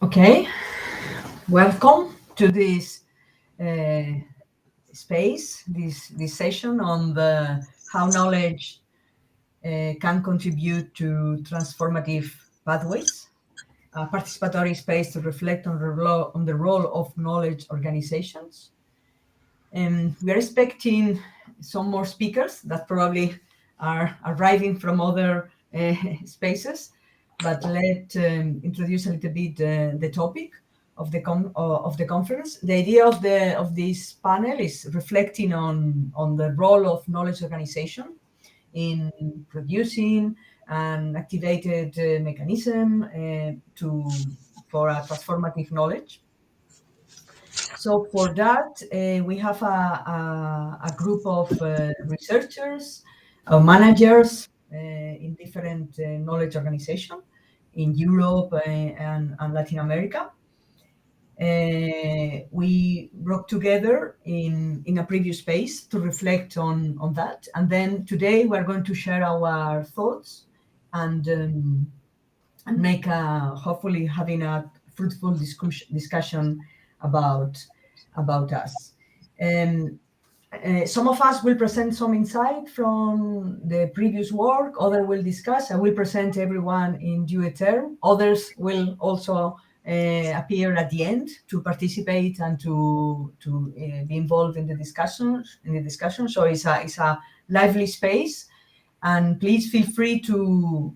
Okay, welcome to this space, this session on the how knowledge can contribute to transformative pathways, a participatory space to reflect on the role of knowledge organizations. We are expecting some more speakers that probably are arriving from other spaces, but let introduce a little bit the topic of the conference. The idea of this panel is reflecting on the role of knowledge organization in producing an activated mechanism for a transformative knowledge. So for that, we have a group of researchers, managers in different knowledge organizations in Europe and Latin America. We brought together in a previous space to reflect on that. And then today we're going to share our thoughts and make hopefully having a fruitful discussion about us. Some of us will present some insight from the previous work, others will discuss. I will present everyone in due term. Others will also appear at the end to participate and to be involved in the discussion. So it's a lively space, and please feel free to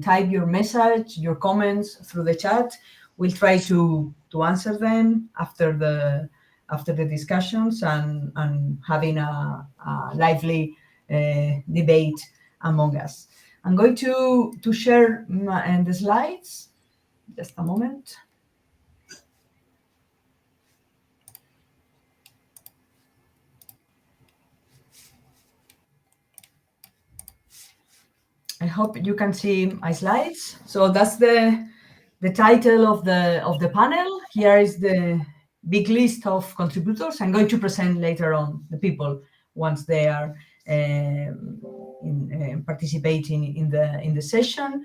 type your message, your comments through the chat. We'll try to answer them after the discussions and having a lively debate among us. I'm going to share the slides. Just a moment. I hope you can see my slides. So that's the title of the panel. Here is the big list of contributors. I'm going to present later on the people once they are participating in the session.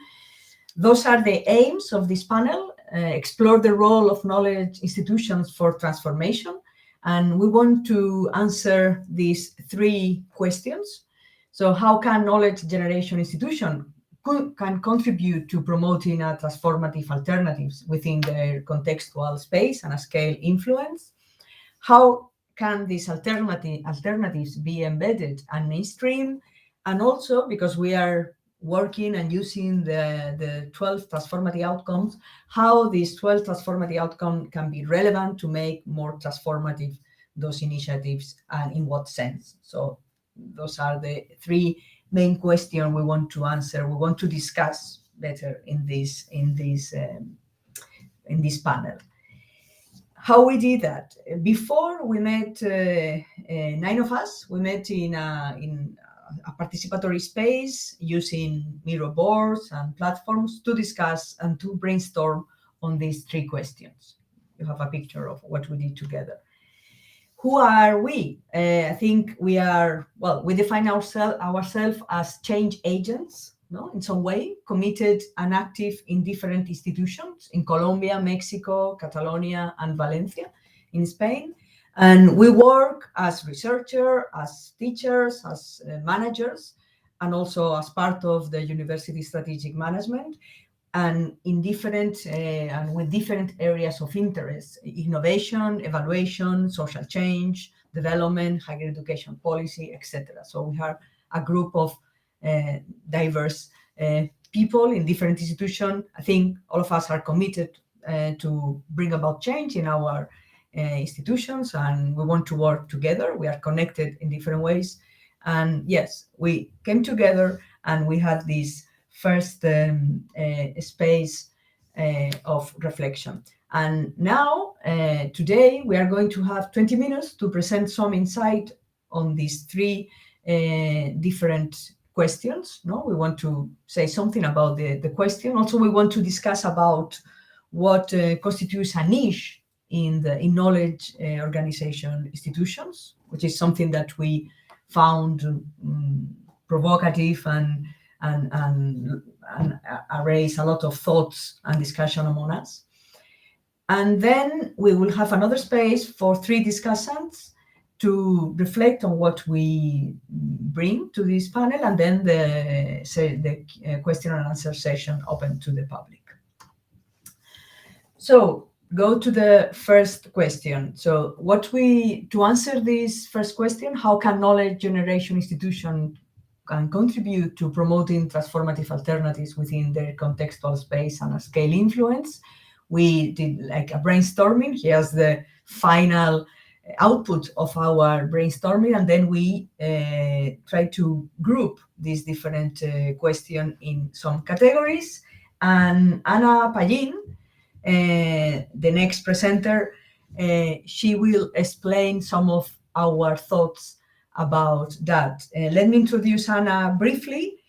Those are the aims of this panel: explore the role of knowledge institutions for transformation, and we want to answer these three questions. So how can knowledge generation institution can contribute to promoting a transformative alternatives within their contextual space and a scale influence? How can these alternatives be embedded and mainstream? And also, because we are working and using the 12 transformative outcomes, how these 12 transformative outcomes can be relevant to make more transformative those initiatives, and in what sense. So those are the three main questions we want to answer. We want to discuss better in this panel. How we did that? Before we met, 9 of us. We met in a participatory space using Miro boards and platforms to discuss and to brainstorm on these three questions. You have a picture of what we did together. Who are we? I think we are, we define ourselves as change agents, in some way, committed and active in different institutions in Colombia, Mexico, Catalonia, and Valencia in Spain. And we work as researchers, as teachers, as managers, and also as part of the university strategic management, and in different and with different areas of interest: innovation, evaluation, social change, development, higher education policy, etc. So we have a group of diverse people in different institutions. I think all of us are committed to bring about change in our institutions, and we want to work together. We are connected in different ways. And yes, we came together and we had this first space of reflection. And now, today, we are going to have 20 minutes to present some insight on these three different questions. We want to say something about the question. Also, we want to discuss about what constitutes a niche in knowledge organization institutions, which is something that we found provocative and raise a lot of thoughts and discussion among us. And then we will have another space for 3 discussants to reflect on what we bring to this panel, and then the question and answer session open to the public. So go to the first question. So to answer this first question, how can knowledge generation institution can contribute to promoting transformative alternatives within their contextual space and scale influence? We did like a brainstorming. Here's the final output of our brainstorming, and then we try to group these different questions in some categories. And Ana Pallín, the next presenter, she will explain some of our thoughts about that. Let me introduce Ana briefly.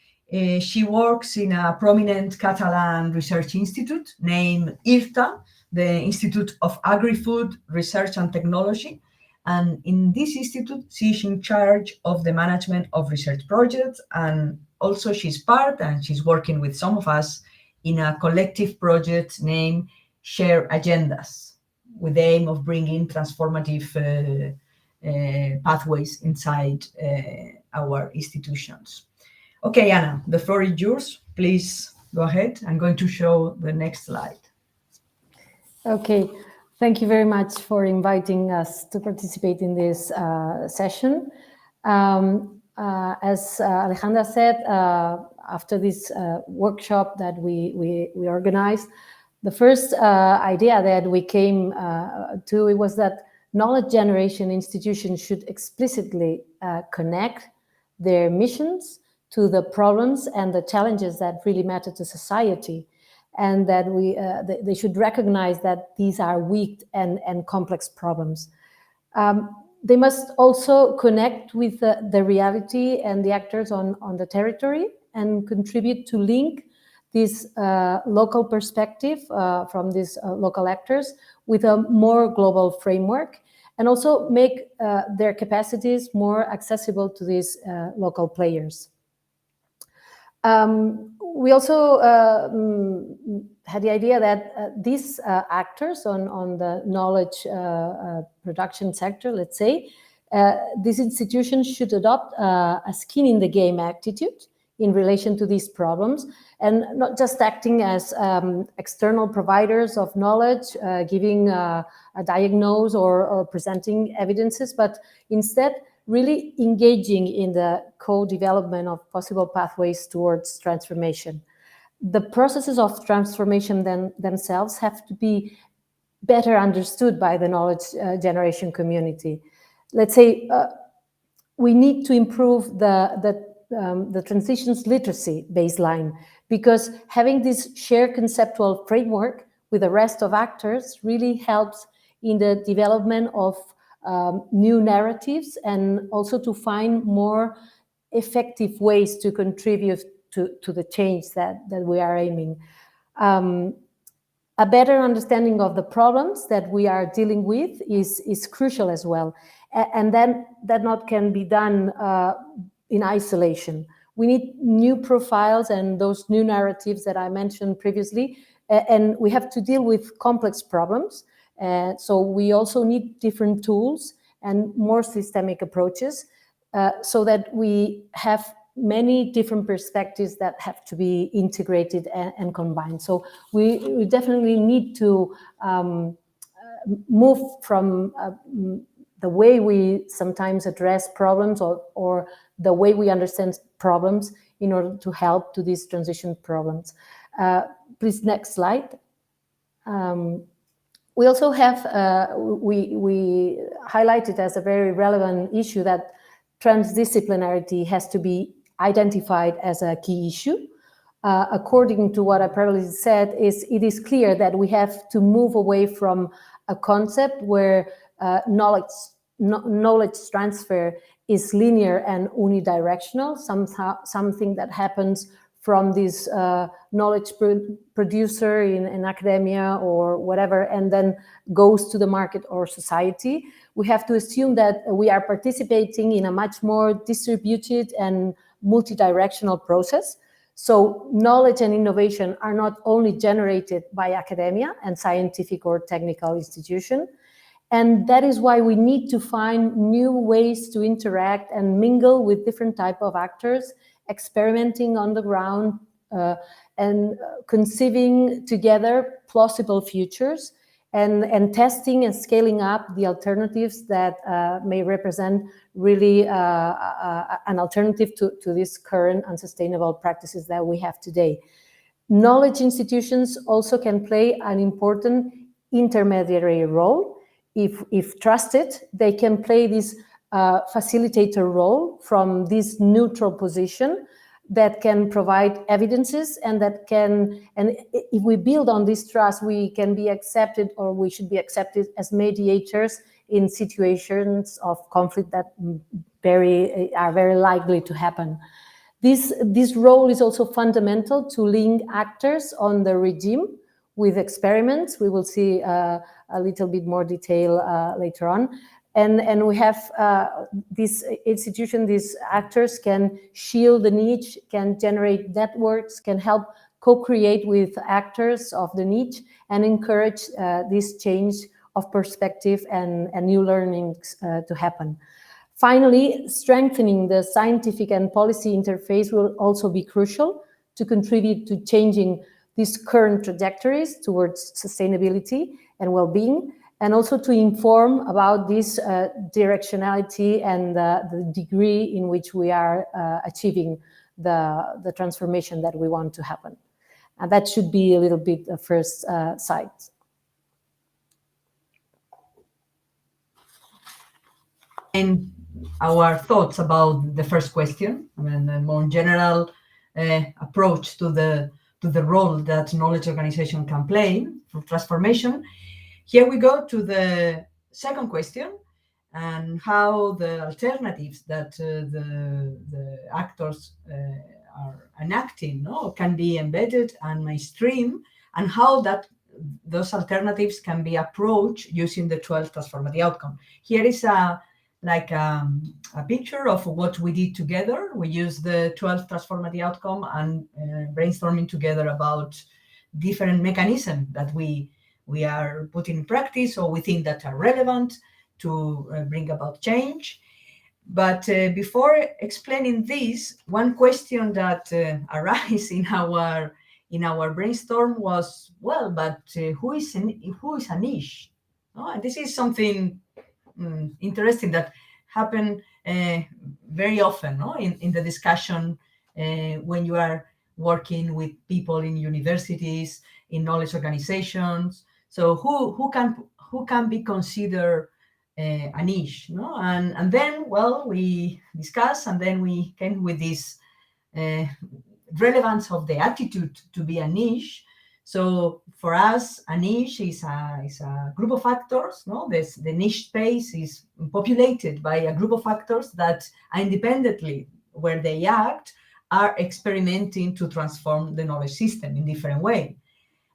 She works in a prominent Catalan research institute named IRTA, the Institute of Agri-Food Research and Technology. And in this institute, she's in charge of the management of research projects. And also she's part, and she's working with some of us in a collective project named Share Agendas, with the aim of bringing transformative pathways inside our institutions. Okay, Ana, the floor is yours. Please go ahead. I'm going to show the next slide. Okay, thank you very much for inviting us to participate in this session. As Alejandra said, after this workshop that we organized, the first idea that we came to was that knowledge generation institutions should explicitly connect their missions to the problems and the challenges that really matter to society, and that they should recognize that these are weak and complex problems. They must also connect with the reality and the actors on the territory, and contribute to link this local perspective from these local actors with a more global framework, and also make their capacities more accessible to these local players. We also had the idea that these actors on the knowledge production sector, let's say, these institutions should adopt a skin in the game attitude in relation to these problems, and not just acting as external providers of knowledge, giving a diagnose or presenting evidences, but instead really engaging in the co-development of possible pathways towards transformation. The processes of transformation themselves have to be better understood by the knowledge generation community. Let's say we need to improve the transitions literacy baseline, because having this shared conceptual framework with the rest of actors really helps in the development of new narratives, and also to find more effective ways to contribute to the change that we are aiming. A better understanding of the problems that we are dealing with is crucial as well. And then that not can be done in isolation. We need new profiles and those new narratives that I mentioned previously, and we have to deal with complex problems. So we also need different tools and more systemic approaches, so that we have many different perspectives that have to be integrated and combined. So we definitely need to move from the way we sometimes address problems, or the way we understand problems, in order to help to these transition problems. Please, next slide. We also have, we highlighted as a very relevant issue that transdisciplinarity has to be identified as a key issue. According to what I previously said, it is clear that we have to move away from a concept where knowledge transfer is linear and unidirectional, something that happens from this knowledge producer in academia or whatever, and then goes to the market or society. We have to assume that we are participating in a much more distributed and multidirectional process. So knowledge and innovation are not only generated by academia and scientific or technical institution, and that is why we need to find new ways to interact and mingle with different type of actors, experimenting on the ground, and conceiving together plausible futures, and testing and scaling up the alternatives that may represent really an alternative to these current unsustainable practices that we have today. Knowledge institutions also can play an important intermediary role. If trusted, they can play this facilitator role from this neutral position that can provide evidences, and that can, and if we build on this trust, we can be accepted, or we should be accepted as mediators in situations of conflict that are very likely to happen. This role is also fundamental to link actors on the regime with experiments. We will see a little bit more detail later on. And we have this institution, these actors can shield the niche, can generate networks, can help co-create with actors of the niche, and encourage this change of perspective and new learnings to happen. Finally, strengthening the scientific and policy interface will also be crucial to contribute to changing these current trajectories towards sustainability and well-being, and also to inform about this directionality and the degree in which we are achieving the transformation that we want to happen. And that should be a little bit the first side. And our thoughts about the first question, and a more general approach to the role that knowledge organization can play for transformation. Here we go to the second question, and how the alternatives that the actors are enacting can be embedded and mainstream, and how those alternatives can be approached using the 12 transformative outcomes. Here is a picture of what we did together. We used the 12 transformative outcome and brainstorming together about different mechanisms that we are putting in practice, or we think that are relevant to bring about change. But before explaining this, one question that arose in our brainstorm was, well, but who is a niche? And this is something interesting that happen very often in the discussion when you are working with people in universities, in knowledge organizations. So who can be considered a niche? And then, well, we discussed, and then we came with this relevance of the attitude to be a niche. So for us, a niche is a group of actors. The niche space is populated by a group of actors that independently, where they act, are experimenting to transform the knowledge system in different ways,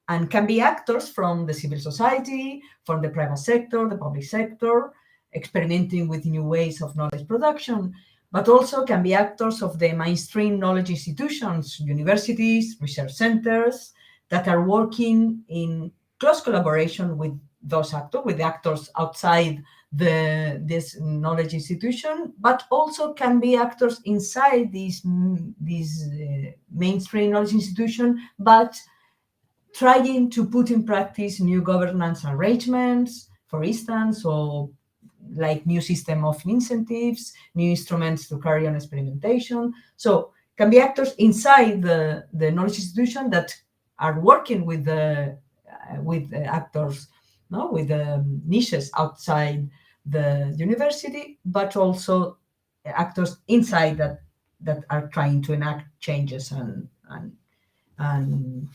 and can be actors from the civil society, from the private sector, the public sector, experimenting with new ways of knowledge production, but also can be actors of the mainstream knowledge institutions, universities, research centers, that are working in close collaboration with those actors, with the actors outside this knowledge institution, but also can be actors inside these mainstream knowledge institution, but trying to put in practice new governance arrangements, for instance, or like new system of incentives, new instruments to carry on experimentation. So can be actors inside the knowledge institution that are working with the actors, with the niches outside the university, but also actors inside that are trying to enact changes and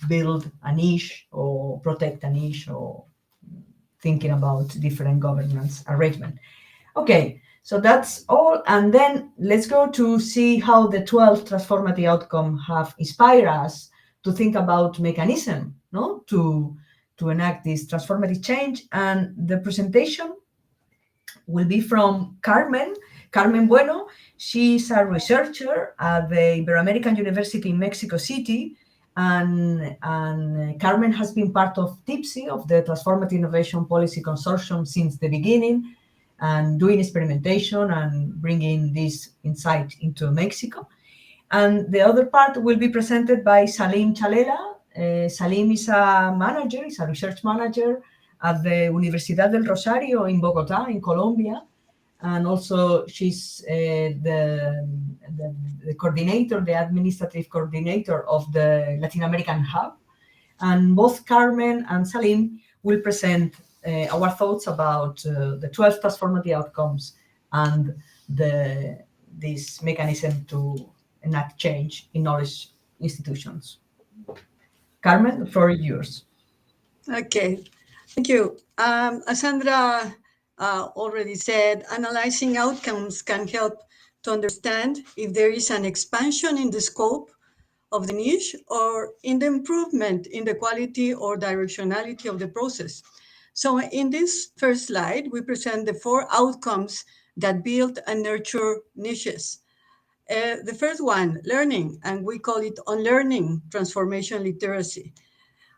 build a niche or protect a niche, or thinking about different governance arrangement. Okay, so that's all. And then let's go to see how the 12 transformative outcomes have inspired us to think about mechanism, to enact this transformative change. And the presentation will be from Carmen. Carmen Bueno, she's a researcher at the Ibero-American University in Mexico City, and Carmen has been part of TIPSI, of the Transformative Innovation Policy Consortium, since the beginning, and doing experimentation and bringing this insight into Mexico. And the other part will be presented by Salim Chalela. Salim is a manager, is a research manager at the Universidad del Rosario in Bogotá, in Colombia. And also she's the coordinator, the administrative coordinator of the Latin American Hub. And both Carmen and Salim will present our thoughts about the 12 transformative outcomes and this mechanism to enact change in knowledge institutions. Carmen, the floor is yours. Okay, thank you. As Sandra already said, analyzing outcomes can help to understand if there is an expansion in the scope of the niche or in the improvement in the quality or directionality of the process. So in this first slide, we present the 4 outcomes that build and nurture niches. The first one, learning, and we call it unlearning transformation literacy.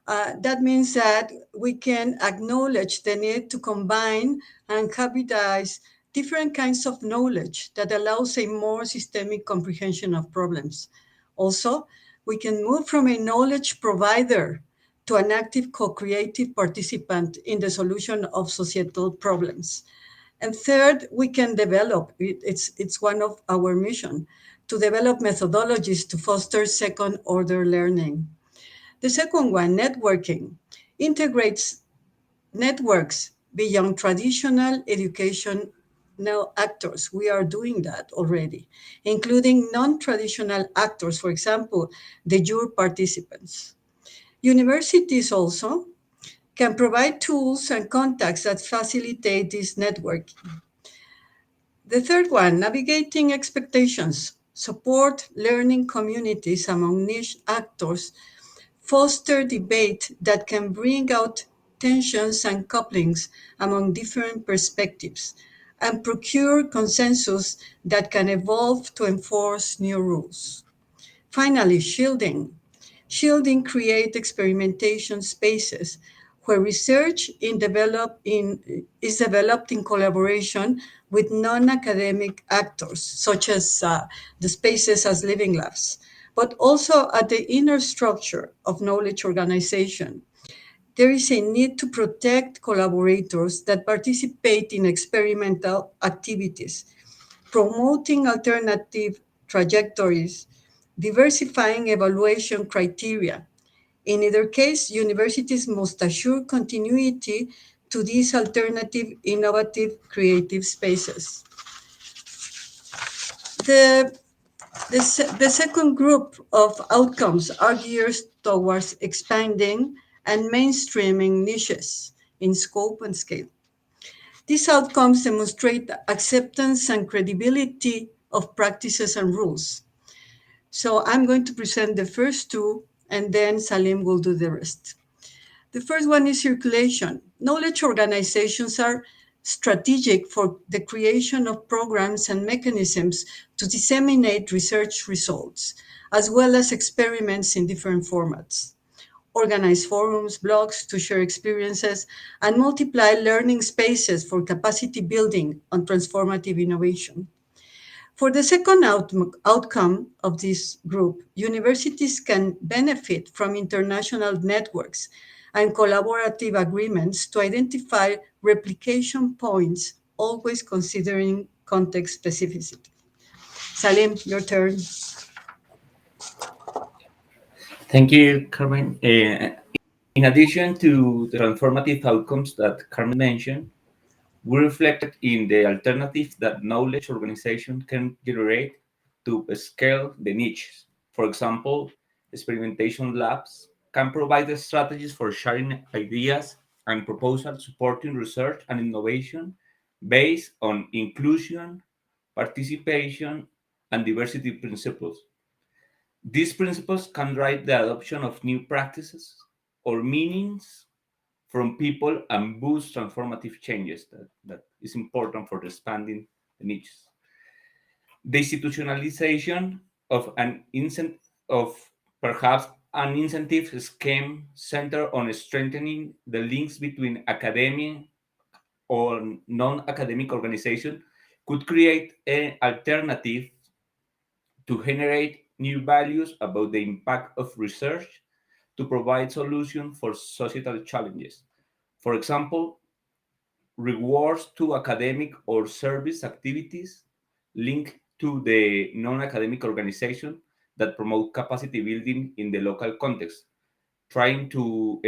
That means that we can acknowledge the need to combine and hybridize different kinds of knowledge that allows a more systemic comprehension of problems. Also, we can move from a knowledge provider to an active co-creative participant in the solution of societal problems. And third, we can develop, it's one of our mission, to develop methodologies to foster second order learning. The second one, networking, integrates networks beyond traditional educational actors. We are doing that already, including non-traditional actors, for example, the jure participants. Universities also can provide tools and contacts that facilitate this networking. The third one, navigating expectations, support learning communities among niche actors, foster debate that can bring out tensions and couplings among different perspectives, and procure consensus that can evolve to enforce new rules. Finally, shielding. Shielding creates experimentation spaces where research is developed in collaboration with non-academic actors, such as the spaces as living labs, but also at the inner structure of knowledge organization. There is a need to protect collaborators that participate in experimental activities, promoting alternative trajectories, diversifying evaluation criteria. In either case, universities must assure continuity to these alternative, innovative, creative spaces. The second group of outcomes are geared towards expanding and mainstreaming niches in scope and scale. These outcomes demonstrate acceptance and credibility of practices and rules. So I'm going to present the first 2, and then Salim will do the rest. The first one is circulation. Knowledge organizations are strategic for the creation of programs and mechanisms to disseminate research results, as well as experiments in different formats. Organize forums, blogs to share experiences, and multiply learning spaces for capacity building on transformative innovation. For the second outcome of this group, universities can benefit from international networks and collaborative agreements to identify replication points, always considering context specificity. Salim, your turn. Thank you, Carmen. In addition to the transformative outcomes that Carmen mentioned, we reflected in the alternative that knowledge organization can generate to scale the niches. For example, experimentation labs can provide the strategies for sharing ideas and proposals supporting research and innovation based on inclusion, participation, and diversity principles. These principles can drive the adoption of new practices or meanings from people and boost transformative changes that is important for expanding the niches. the institutionalization of perhaps an incentive scheme centered on strengthening the links between academia or non-academic organization could create an alternative to generate new values about the impact of research to provide solutions for societal challenges. For example, rewards to academic or service activities linked to the non-academic organization that promote capacity building in the local context, trying to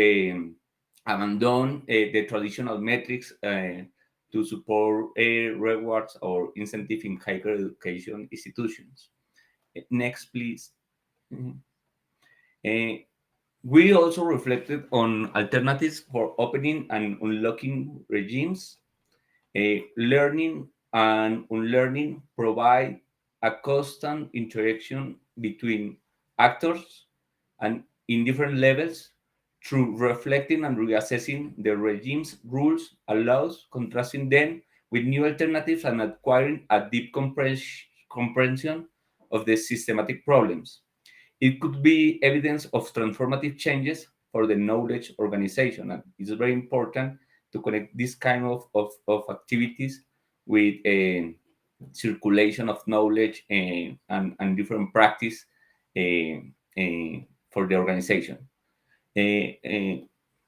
abandon the traditional metrics to support rewards or incentive in higher education institutions. Next, please. Mhm. Uh, we also reflected on alternatives for opening and unlocking regimes. Learning and unlearning provide a constant interaction between actors and in different levels through reflecting and reassessing the regime's rules, allows contrasting them with new alternatives and acquiring a deep comprehension of the systematic problems. It could be evidence of transformative changes for the knowledge organization. And it's very important to connect this kind of activities with a circulation of knowledge and different practice for the organization.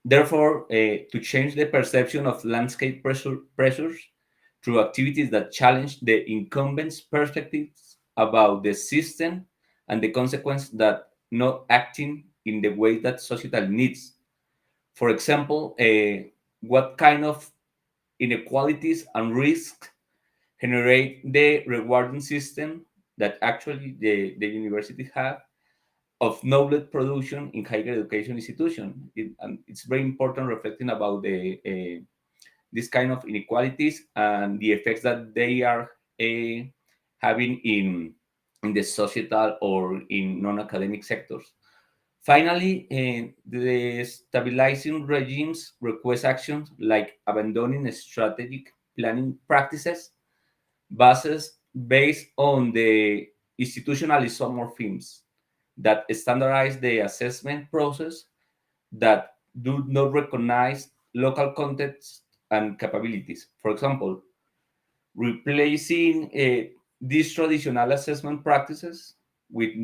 Therefore, to change the perception of landscape pressures through activities that challenge the incumbents' perspectives about the system and the consequence that not acting in the way that societal needs. For example, what kind of inequalities and risks generate the rewarding system that actually the university have of knowledge production in higher education institution. And it's very important reflecting about the this kind of inequalities and the effects that they are having in the societal or in non-academic sectors. Finally, the stabilizing regimes request actions like abandoning strategic planning practices based on the institutional isomorphisms that standardize the assessment process, that do not recognize local context and capabilities. For example, replacing these traditional assessment practices with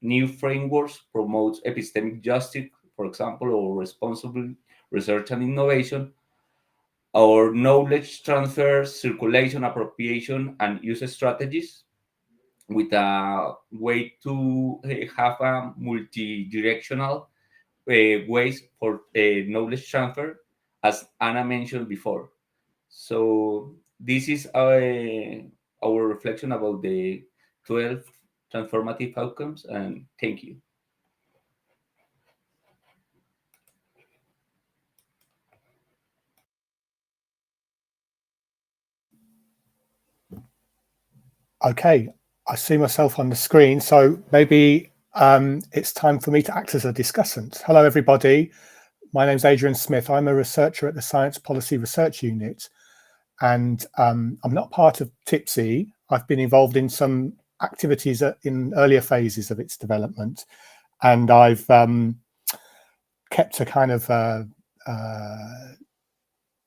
new frameworks promotes epistemic justice, for example, or responsible research and innovation, or knowledge transfer, circulation, appropriation, and use strategies with a way to have a multi-directional ways for knowledge transfer, as Anna mentioned before. So this is our reflection about the 12 transformative outcomes, and thank you. Okay, I see myself on the screen, so maybe it's time for me to act as a discussant. Hello, everybody. My name's Adrian Smith. I'm a researcher at the Science Policy Research Unit, and I'm not part of TIPSI. I've been involved in some activities in earlier phases of its development, and I've kept a kind of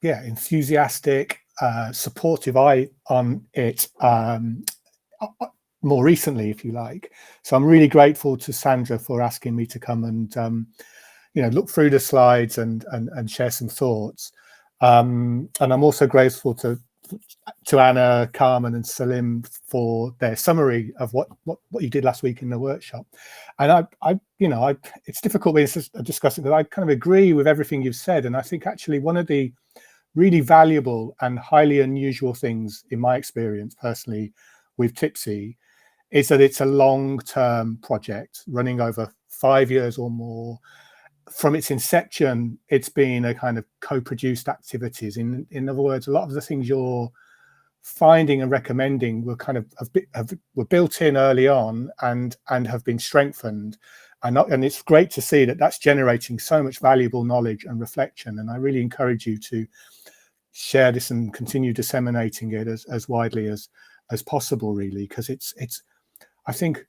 enthusiastic, supportive eye on it more recently, if you like. So I'm really grateful to Sandra for asking me to come and look through the slides and share some thoughts. And I'm also grateful to Anna, Carmen, and Salim for their summary of what you did last week in the workshop. And it's difficult when it's discussing, because I kind of agree with everything you've said. And I think actually one of the really valuable and highly unusual things in my experience personally with TIPSI is that it's a long-term project running over 5 years or more. From its inception, it's been a kind of co-produced activities. In other words, a lot of the things you're finding and recommending were kind of were built in early on and have been strengthened. And it's great to see that that's generating so much valuable knowledge and reflection. And I really encourage you to share this and continue disseminating it as widely as as possible, really, because it's I think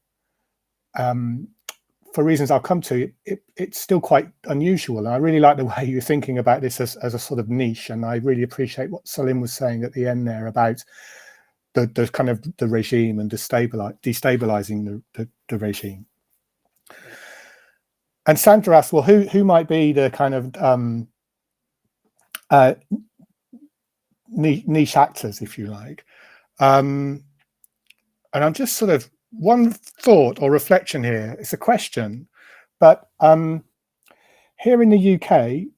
for reasons I'll come to, it's still quite unusual. And I really like the way you're thinking about this as a sort of niche. And I really appreciate what Salim was saying at the end there about the kind of the regime and destabilizing the regime. And Sandra asked, well, who might be the kind of niche actors, if you like? And I'm just sort of, one thought or reflection here, it's a question, but here in the UK,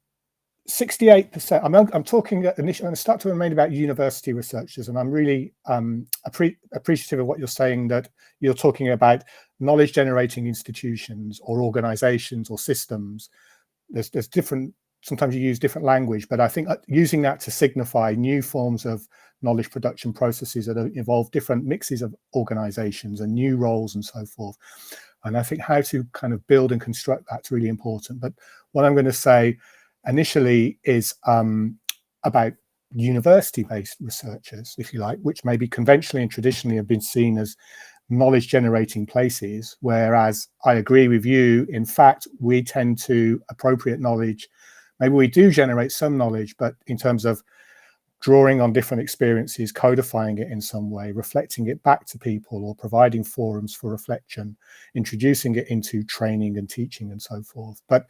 68%, I'm talking initially, I'm going to start to remain about university researchers, and I'm really appreciative of what you're saying, that you're talking about knowledge generating institutions or organizations or systems. There's different, sometimes you use different language, but I think using that to signify new forms of knowledge production processes that involve different mixes of organizations and new roles and so forth. And I think how to kind of build and construct that's really important. But what I'm going to say initially is about university-based researchers, if you like, which maybe conventionally and traditionally have been seen as knowledge generating places, whereas I agree with you, in fact, we tend to appropriate knowledge. Maybe we do generate some knowledge, but in terms of drawing on different experiences, codifying it in some way, reflecting it back to people, or providing forums for reflection, introducing it into training and teaching and so forth. But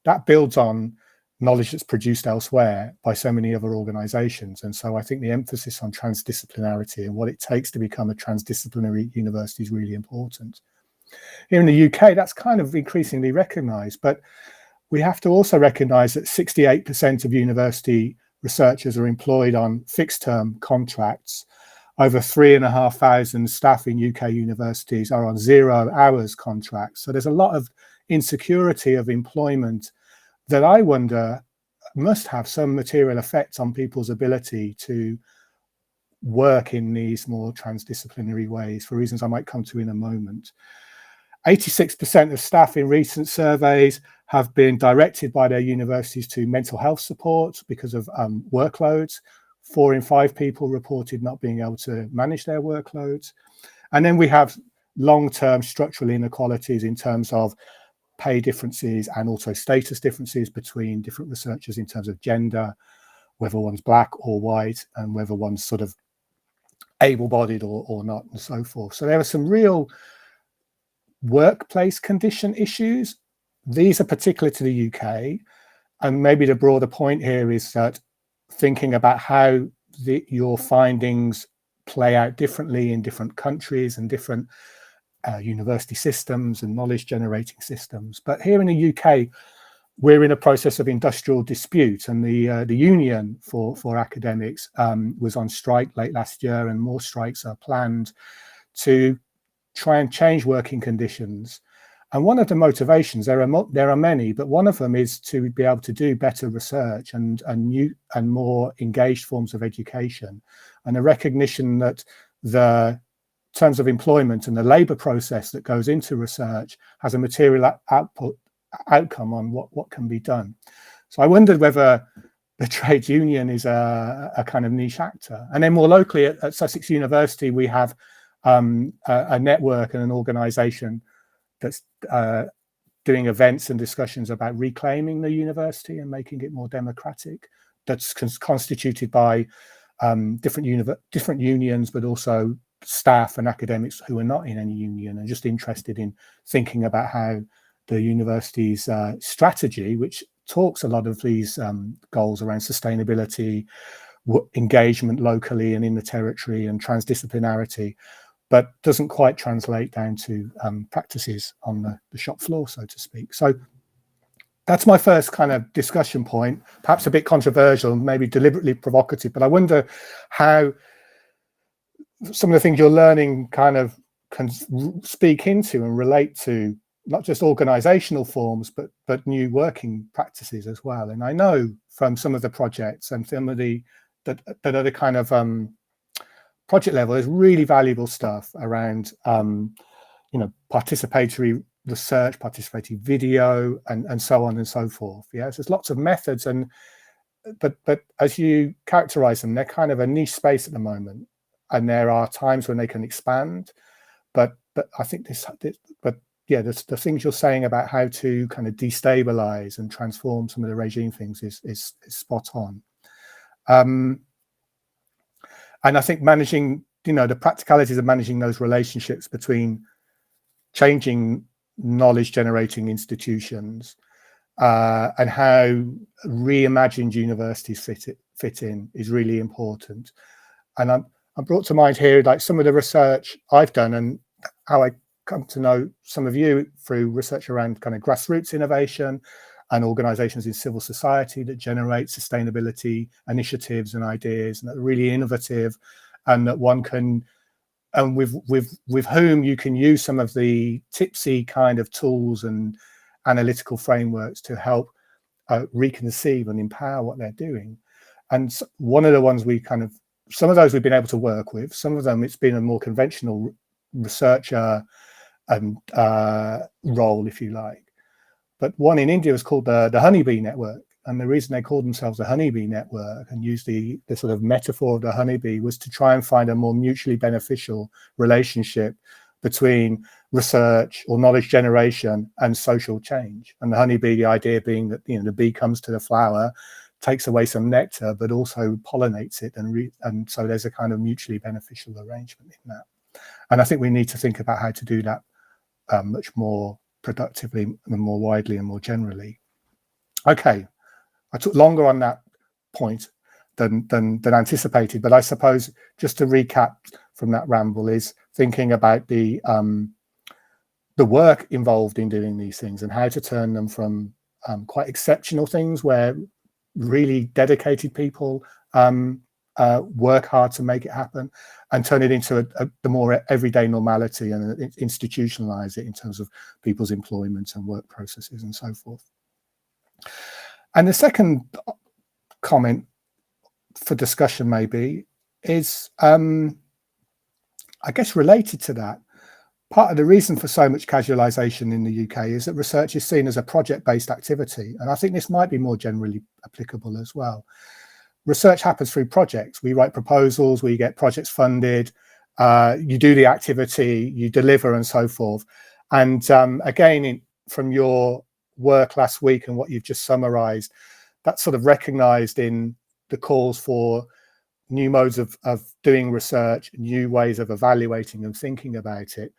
that builds on knowledge that's produced elsewhere by so many other organizations. And so I think the emphasis on transdisciplinarity and what it takes to become a transdisciplinary university is really important. Here in the UK, that's kind of increasingly recognized, but we have to also recognize that 68% of university researchers are employed on fixed-term contracts. Over 3,500 staff in UK universities are on 0 hours contracts. So there's a lot of insecurity of employment that I wonder must have some material effects on people's ability to work in these more transdisciplinary ways, for reasons I might come to in a moment. 86% of staff in recent surveys have been directed by their universities to mental health support because of workloads. 4 in 5 people reported not being able to manage their workloads. And then we have long-term structural inequalities in terms of pay differences and also status differences between different researchers in terms of gender, whether one's black or white, and whether one's sort of able-bodied or not, and so forth. So there are some real workplace condition issues. These are particular to the UK, and maybe the broader point here is that thinking about how your findings play out differently in different countries and different university systems and knowledge generating systems. But here in the UK, we're in a process of industrial dispute, and the union for academics was on strike late last year, and more strikes are planned to try and change working conditions. And one of the motivations, there are many, but one of them is to be able to do better research and new and more engaged forms of education, and a recognition that the terms of employment and the labour process that goes into research has a material outcome on what can be done. So I wondered whether the trade union is a kind of niche actor. And then more locally at Sussex University, we have a network and an organisation that's doing events and discussions about reclaiming the university and making it more democratic. That's constituted by different unions, but also staff and academics who are not in any union and just interested in thinking about how the university's strategy, which talks a lot of these goals around sustainability, engagement locally and in the territory, and transdisciplinarity, but doesn't quite translate down to practices on the shop floor, so to speak. So that's my first kind of discussion point, perhaps a bit controversial, maybe deliberately provocative, but I wonder how some of the things you're learning kind of can speak into and relate to not just organizational forms, but new working practices as well. And I know from some of the projects and some of that are the kind of project level, there's really valuable stuff around participatory research, participatory video, and so on and so forth. Yeah, so there's lots of methods, but as you characterize them, they're kind of a niche space at the moment. and there are times when they can expand. But I think the things you're saying about how to kind of destabilize and transform some of the regime things is spot on. And I think managing, the practicalities of managing those relationships between changing knowledge generating institutions and how reimagined universities fit in is really important. And I'm brought to mind here, like some of the research I've done and how I come to know some of you through research around kind of grassroots innovation and organizations in civil society that generate sustainability initiatives and ideas and that are really innovative, and that one can, and with whom you can use some of the tipsy kind of tools and analytical frameworks to help reconceive and empower what they're doing. And one of the ones some of those we've been able to work with, some of them it's been a more conventional researcher role, if you like. But one in India was called the Honeybee Network. And the reason they called themselves the Honeybee Network and used the sort of metaphor of the honeybee was to try and find a more mutually beneficial relationship between research or knowledge generation and social change. And the honeybee, the idea being that the bee comes to the flower, takes away some nectar, but also pollinates it, and so there's a kind of mutually beneficial arrangement in that. And I think we need to think about how to do that much more productively and more widely and more generally. Okay, I took longer on that point than anticipated, but I suppose just to recap from that ramble is thinking about the work involved in doing these things and how to turn them from quite exceptional things where really dedicated people work hard to make it happen, and turn it into the more everyday normality and institutionalize it in terms of people's employment and work processes and so forth. And the second comment for discussion maybe is, I guess related to that, part of the reason for so much casualisation in the UK is that research is seen as a project-based activity. And I think this might be more generally applicable as well. Research happens through projects. We write proposals, we get projects funded, you do the activity, you deliver and so forth. And again, from your work last week and what you've just summarised, that's sort of recognised in the calls for new modes of doing research, new ways of evaluating and thinking about it.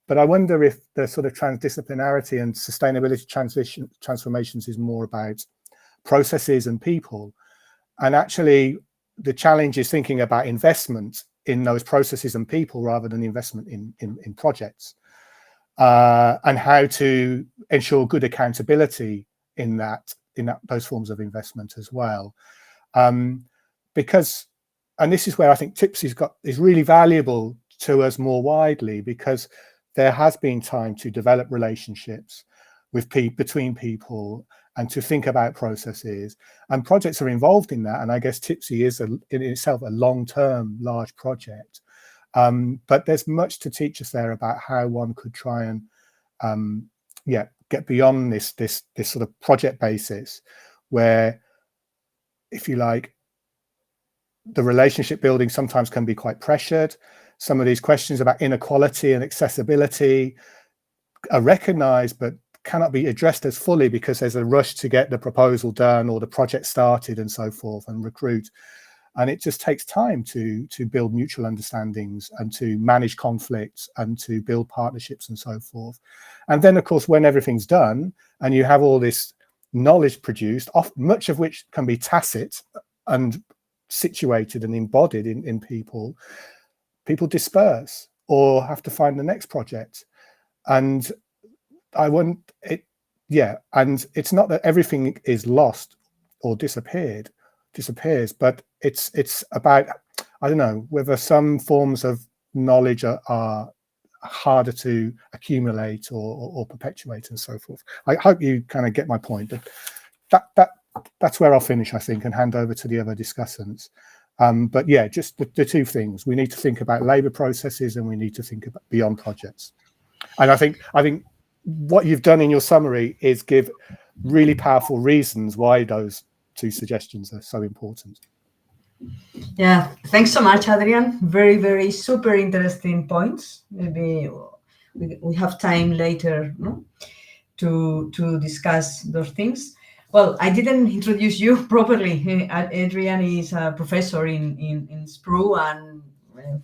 But I wonder if the sort of transdisciplinarity and sustainability transformations is more about processes and people. And actually, the challenge is thinking about investment in those processes and people rather than investment in projects, and how to ensure good accountability in those forms of investment as well. Because, and this is where I think TIPS is really valuable to us more widely, because there has been time to develop relationships between people and to think about processes, and projects are involved in that. And I guess TIPSy is in itself a long-term large project, but there's much to teach us there about how one could try and get beyond this sort of project basis, where, if you like, the relationship building sometimes can be quite pressured. Some of these questions about inequality and accessibility are recognized, but cannot be addressed as fully because there's a rush to get the proposal done or the project started and so forth and recruit. And it just takes time to build mutual understandings and to manage conflicts and to build partnerships and so forth. And then, of course, when everything's done and you have all this knowledge produced, much of which can be tacit and situated and embodied in people disperse or have to find the next project. And and it's not that everything is lost or disappears, but it's about, I don't know, whether some forms of knowledge are harder to accumulate or perpetuate and so forth. I hope you kind of get my point. That's where I'll finish, I think, and hand over to the other discussants. But yeah, just the two things. We need to think about labour processes and we need to think about beyond projects. And I think what you've done in your summary is give really powerful reasons why those two suggestions are so important. Yeah, thanks so much, Adrian. Very, very super interesting points. Maybe we have time later, no, to discuss those things. Well, I didn't introduce you properly. Adrian is a professor in SPRU, and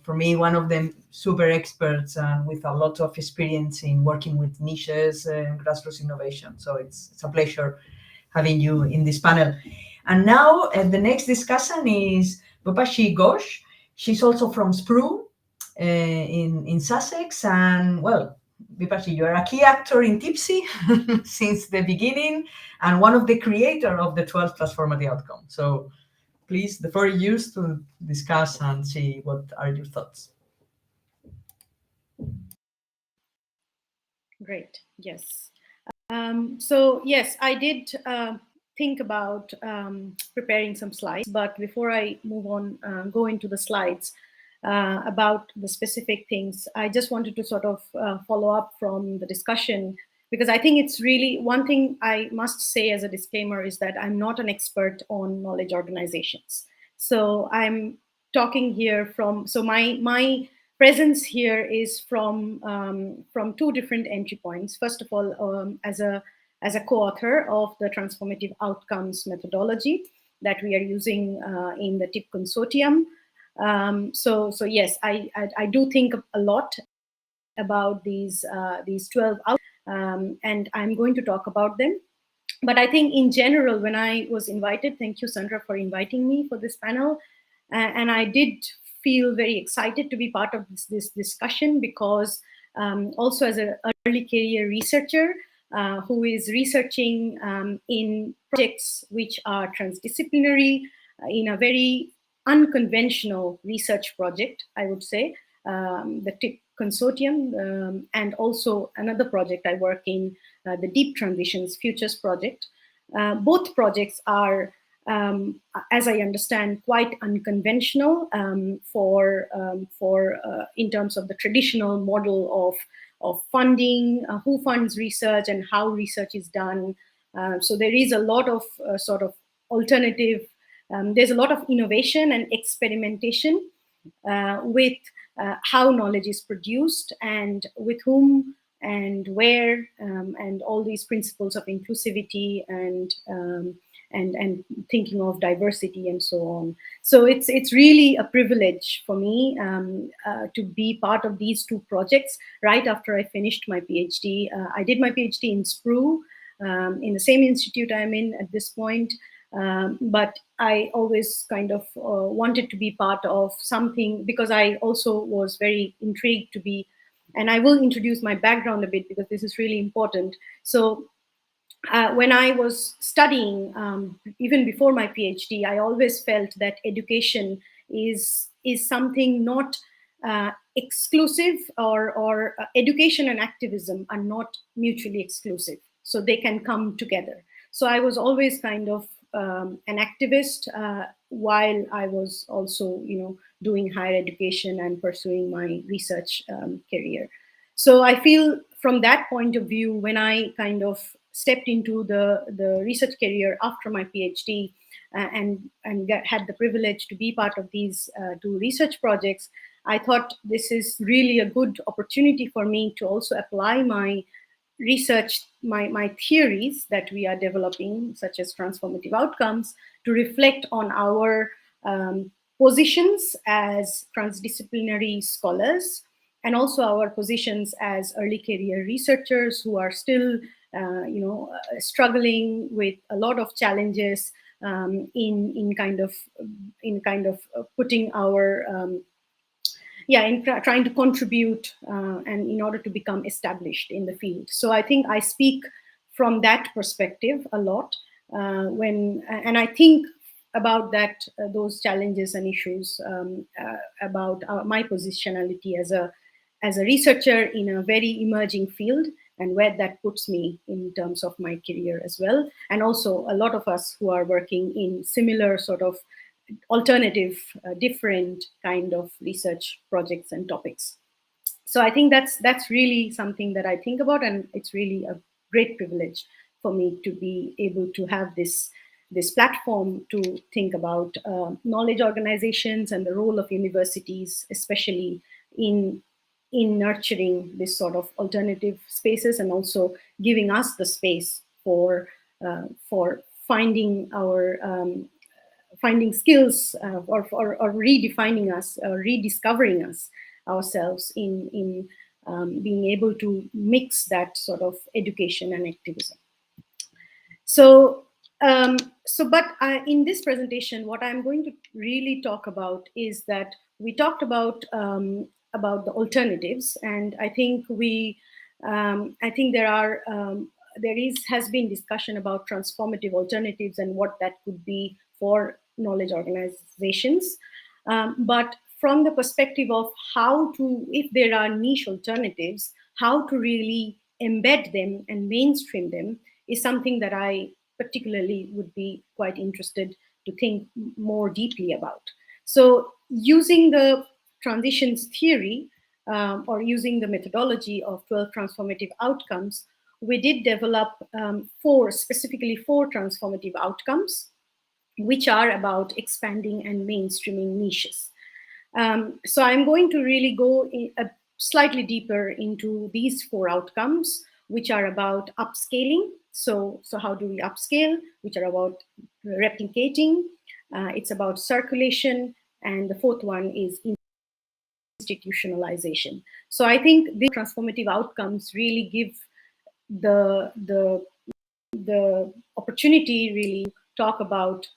for me, one of them super experts and with a lot of experience in working with niches and grassroots innovation. So it's a pleasure having you in this panel. And now the next discussion is Vipashi Ghosh. She's also from SPRU in Sussex. And well, Vipashi, you are a key actor in Tipsy since the beginning and one of the creators of the 12 transformative outcomes. So please, the floor is yours to discuss and see what are your thoughts. Great, yes. So yes, I did think about preparing some slides, but before I move on, go into the slides about the specific things, I just wanted to sort of follow up from the discussion, because I think it's really, one thing I must say as a disclaimer is that I'm not an expert on knowledge organizations. So I'm talking here from, so my presence here is from two different entry points. First of all, as a co-author of the Transformative Outcomes methodology that we are using in the TIP consortium. So yes, I do think a lot about these 12 outcomes, and I'm going to talk about them. But I think in general, when I was invited, thank you, Sandra, for inviting me for this panel, and I did feel very excited to be part of this discussion, because also as an early career researcher who is researching in projects which are transdisciplinary, in a very unconventional research project, I would say, the TIP consortium, and also another project I work in, the Deep Transitions Futures project. Both projects are, as I understand, quite unconventional for in terms of the traditional model of funding, who funds research and how research is done. So there is a lot of sort of alternative, there's a lot of innovation and experimentation with how knowledge is produced and with whom and where, and all these principles of inclusivity and thinking of diversity and so on. So it's really a privilege for me to be part of these two projects right after I finished my PhD. I did my PhD in SPRU, in the same institute I'm in at this point. But I always kind of wanted to be part of something, because I also was very intrigued to be, and I will introduce my background a bit because this is really important. So when I was studying, even before my PhD, I always felt that education is something not exclusive, or education and activism are not mutually exclusive. So they can come together. So I was always kind of an activist while I was also, doing higher education and pursuing my research career. So I feel from that point of view, when I kind of stepped into the research career after my PhD and had the privilege to be part of these two research projects, I thought this is really a good opportunity for me to also apply my research, my theories that we are developing, such as transformative outcomes, to reflect on our positions as transdisciplinary scholars, and also our positions as early career researchers who are still, struggling with a lot of challenges in kind of putting our trying to contribute and in order to become established in the field. So I think I speak from that perspective a lot and I think about that, those challenges and issues, about my positionality as a researcher in a very emerging field, and where that puts me in terms of my career as well. And also a lot of us who are working in similar sort of alternative, different kind of research projects and topics. So I think that's really something that I think about, and it's really a great privilege for me to be able to have this this platform to think about knowledge organizations and the role of universities, especially in nurturing this sort of alternative spaces, and also giving us the space for finding our finding skills or redefining us, rediscovering us ourselves in being able to mix that sort of education and activism. So, but in this presentation, what I'm going to really talk about is that we talked about the alternatives, and I think has been discussion about transformative alternatives and what that could be for knowledge organizations. But from the perspective of how to, if there are niche alternatives, how to really embed them and mainstream them is something that I particularly would be quite interested to think more deeply about. So using the transitions theory or using the methodology of 12 transformative outcomes, we did develop specifically four transformative outcomes, which are about expanding and mainstreaming niches. So I'm going to really go slightly deeper into these four outcomes, which are about upscaling. So how do we upscale, which are about replicating, it's about circulation, and the fourth one is institutionalization. So I think the transformative outcomes really give the opportunity really talk about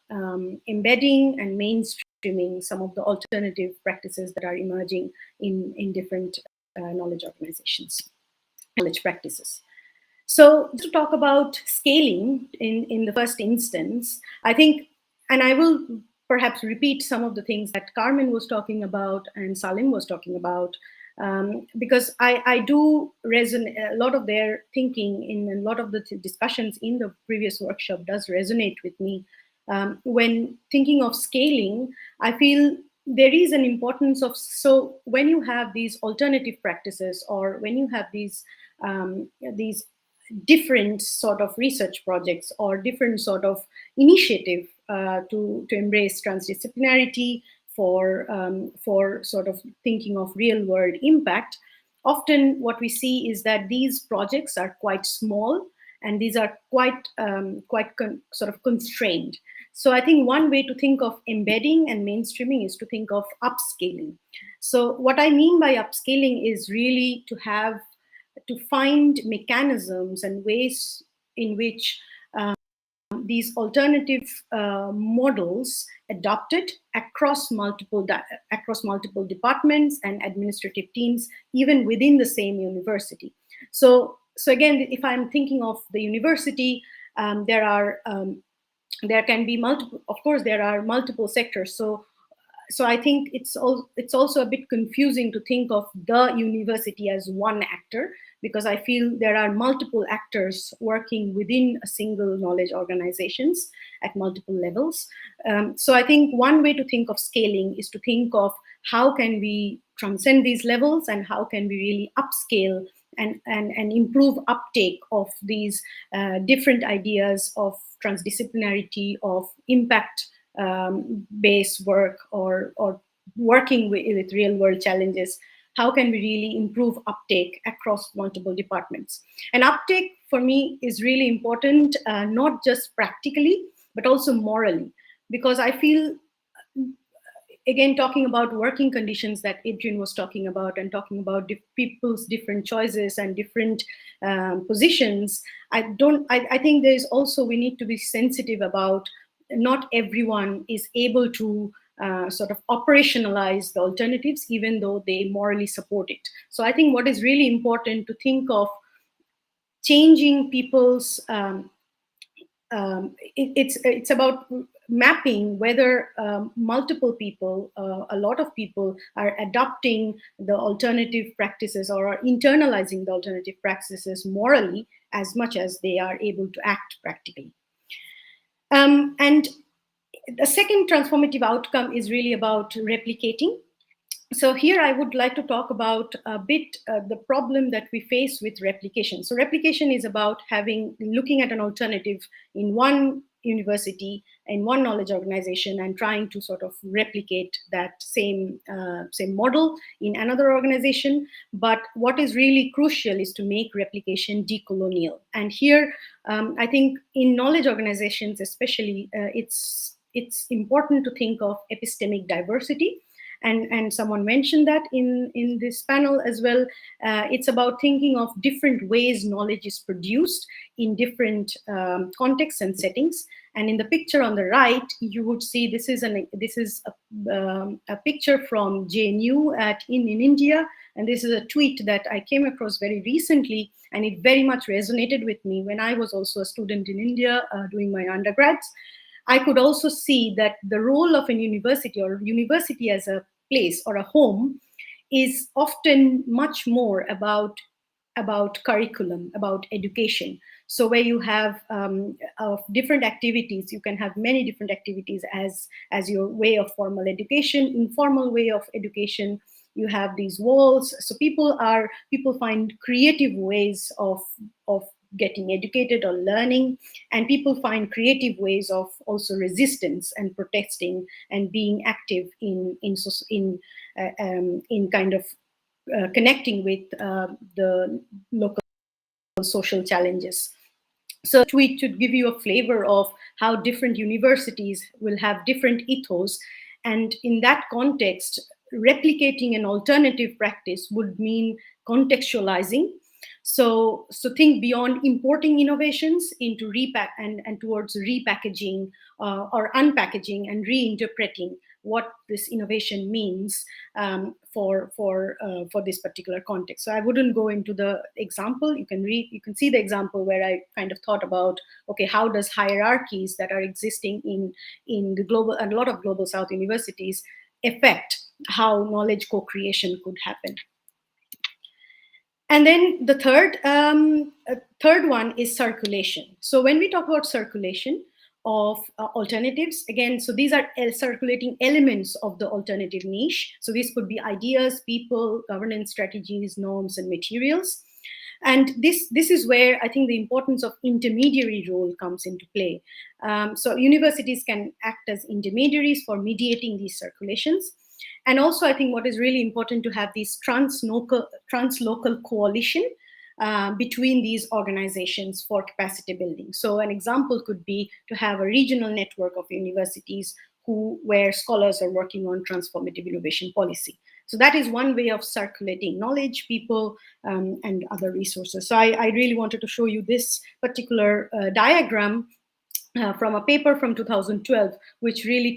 embedding and mainstreaming some of the alternative practices that are emerging in different knowledge organizations, knowledge practices. So to talk about scaling in the first instance, I think, and I will perhaps repeat some of the things that Carmen was talking about and Salim was talking about, because I do resonate, a lot of their thinking in a lot of the discussions in the previous workshop does resonate with me. When thinking of scaling, I feel there is an importance of, so when you have these alternative practices, or when you have these different sort of research projects or different sort of initiative to embrace transdisciplinarity for sort of thinking of real world impact, often what we see is that these projects are quite small and these are quite sort of constrained. So I think one way to think of embedding and mainstreaming is to think of upscaling. So what I mean by upscaling is really to find mechanisms and ways in which these alternative models adopted across multiple departments and administrative teams, even within the same university. So again, if I'm thinking of the university, there can be multiple. Of course, there are multiple sectors. So I think it's also a bit confusing to think of the university as one actor, because I feel there are multiple actors working within a single knowledge organizations at multiple levels. So I think one way to think of scaling is to think of how can we transcend these levels and how can we really upscale and improve uptake of these different ideas of transdisciplinarity, of impact based work, or working with real world challenges. How can we really improve uptake across multiple departments? And uptake for me is really important, not just practically, but also morally, because I feel, again, talking about working conditions that Adrian was talking about and talking about people's different choices and different positions, I think there's also, we need to be sensitive about not everyone is able to sort of operationalize the alternatives, even though they morally support it. So I think what is really important to think of changing people's, it's about mapping whether multiple people, a lot of people are adopting the alternative practices or are internalizing the alternative practices morally as much as they are able to act practically. And the second transformative outcome is really about replicating. So here I would like to talk about a bit the problem that we face with replication. So replication is about looking at an alternative in one university, in one knowledge organization, and trying to sort of replicate that same model in another organization. But what is really crucial is to make replication decolonial. And here, I think in knowledge organizations especially, it's important to think of epistemic diversity. And someone mentioned that in this panel as well. It's about thinking of different ways knowledge is produced in different contexts and settings. And in the picture on the right, you would see this is a picture from JNU in India. And this is a tweet that I came across very recently, and it very much resonated with me when I was also a student in India doing my undergrads. I could also see that the role of a university, or university as a place or a home, is often much more about curriculum, about education. So where you have different activities, you can have many different activities as your way of formal education, informal way of education. You have these walls. So people find creative ways of getting educated or learning, and people find creative ways of also resistance and protesting and being active in kind of connecting with the local social challenges. So tweet should give you a flavor of how different universities will have different ethos, and in that context, replicating an alternative practice would mean contextualizing. So think beyond importing innovations into and towards repackaging or unpackaging and reinterpreting what this innovation means for this particular context. So I wouldn't go into the example. You can see the example where I kind of thought about, okay, how does hierarchies that are existing in the global, and a lot of global South universities, affect how knowledge co-creation could happen. And then the third one is circulation. So when we talk about circulation of alternatives, again, so these are circulating elements of the alternative niche. So this could be ideas, people, governance strategies, norms, and materials. And this is where I think the importance of intermediary role comes into play. So universities can act as intermediaries for mediating these circulations. And also, I think what is really important to have these translocal coalition between these organizations for capacity building. So an example could be to have a regional network of universities where scholars are working on transformative innovation policy. So that is one way of circulating knowledge, people, and other resources. So I really wanted to show you this particular diagram from a paper from 2012, which really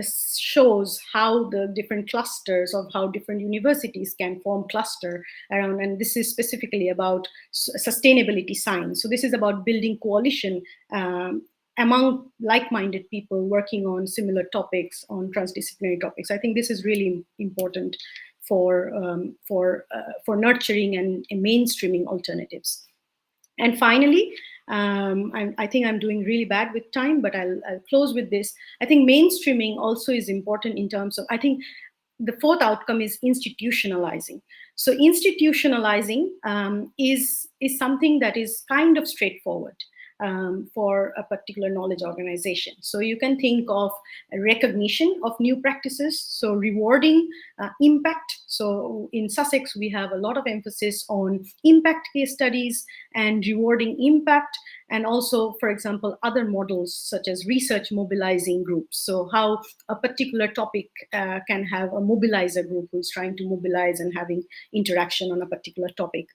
shows how the different clusters of how different universities can form cluster around, and this is specifically about sustainability science. So this is about building coalition among like-minded people working on similar topics, on transdisciplinary topics. I think this is really important for nurturing and mainstreaming alternatives. And finally, I think I'm doing really bad with time, but I'll close with this. I think mainstreaming also is important in terms of, I think the fourth outcome is institutionalizing. So institutionalizing is something that is kind of straightforward for a particular knowledge organization. So you can think of a recognition of new practices, so rewarding impact. So in Sussex, we have a lot of emphasis on impact case studies and rewarding impact, and also, for example, other models such as research mobilizing groups. So how a particular topic can have a mobilizer group who's trying to mobilize and having interaction on a particular topic.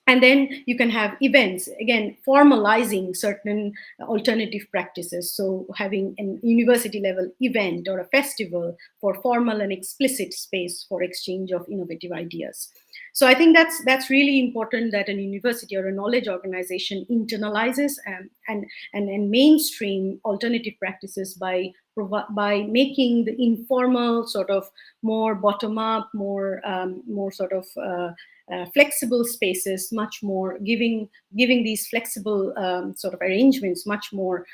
And then you can have events, again, formalizing certain alternative practices. So having a university level event or a festival for formal and explicit space for exchange of innovative ideas. So I think that's really important, that a university or a knowledge organization internalizes and mainstream alternative practices by making the informal sort of more bottom-up, more sort of flexible spaces, much more giving these flexible sort of arrangements much more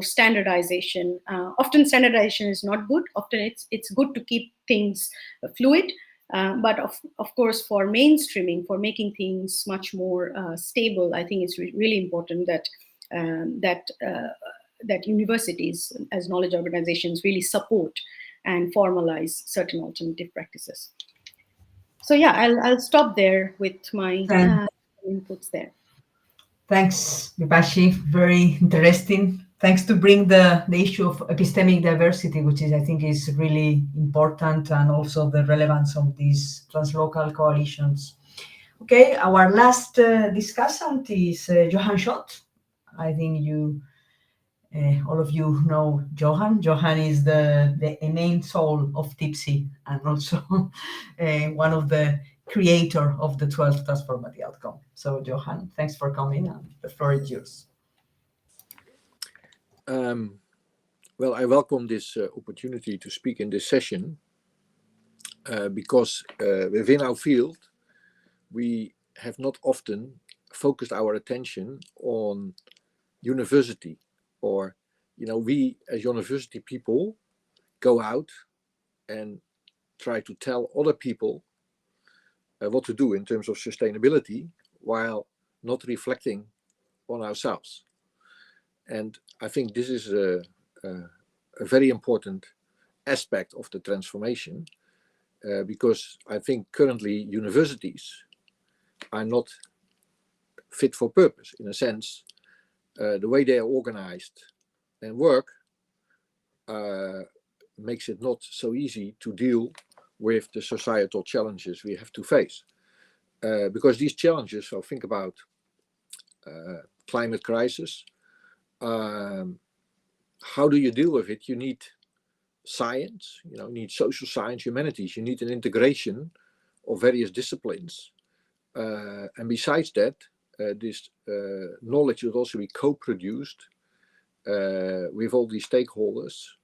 standardization. Often standardization is not good. Often it's good to keep things fluid. But of course, for mainstreaming, for making things much more stable, I think it's really important that that universities as knowledge organizations really support and formalize certain alternative practices. So yeah, I'll stop there with my inputs there. Thanks, Vipashi. Very interesting. Thanks to bring the issue of epistemic diversity, which is, I think, is really important, and also the relevance of these translocal coalitions. Okay, our last discussant is Johan Schott. I think all of you know Johan. Johan is the main soul of TIPSY, and also one of the creator of the 12th Transformative Outcome. So Johan, thanks for coming, and the floor is yours. Well, I welcome this opportunity to speak in this session because within our field, we have not often focused our attention on university, or, we as university people go out and try to tell other people what to do in terms of sustainability while not reflecting on ourselves. And I think this is a very important aspect of the transformation, because I think currently universities are not fit for purpose. In a sense, the way they are organized and work makes it not so easy to deal with the societal challenges we have to face. Because these challenges, so think about climate crisis. How do you deal with it? You need science, you need social science, humanities. You need an integration of various disciplines. And besides that, this knowledge should also be co-produced with all these stakeholders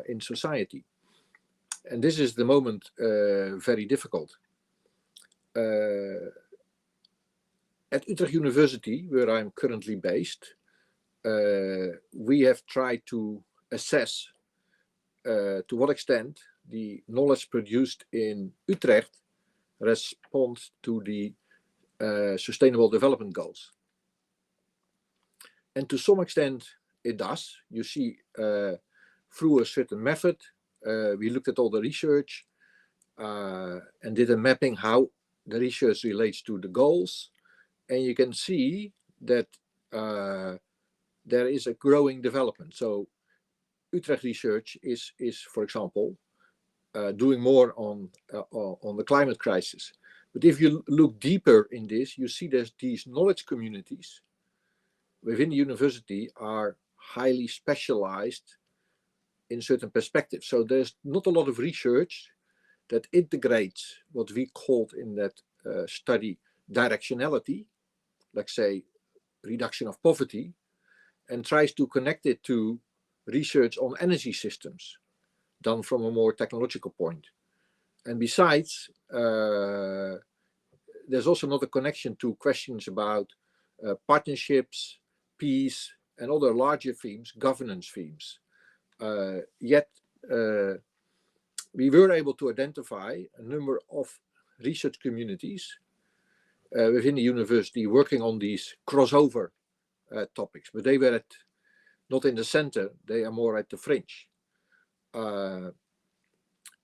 in society. And this is the moment very difficult. At Utrecht University, where I'm currently based, we have tried to assess to what extent the knowledge produced in Utrecht responds to the Sustainable Development Goals. And to some extent it does. You see, through a certain method, we looked at all the research and did a mapping how the research relates to the goals. And you can see that there is a growing development. So Utrecht research is for example, doing more on the climate crisis. But if you look deeper in this, you see that these knowledge communities within the university are highly specialized in certain perspectives. So there's not a lot of research that integrates what we called in that study directionality, let's say reduction of poverty, and tries to connect it to research on energy systems done from a more technological point. And besides, there's also not a connection to questions about partnerships, peace, and other larger themes, governance themes. Yet, we were able to identify a number of research communities within the university working on these crossover topics, but they were not in the center, they are more at the fringe.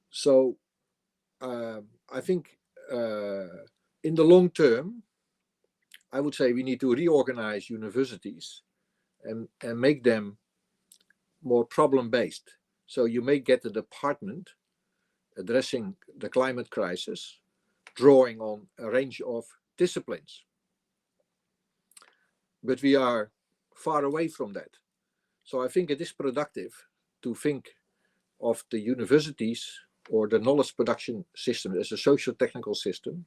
So I think in the long term, I would say we need to reorganize universities and make them more problem-based. So you may get a department addressing the climate crisis, drawing on a range of disciplines. But we are far away from that. So I think it is productive to think of the universities or the knowledge production system as a socio-technical system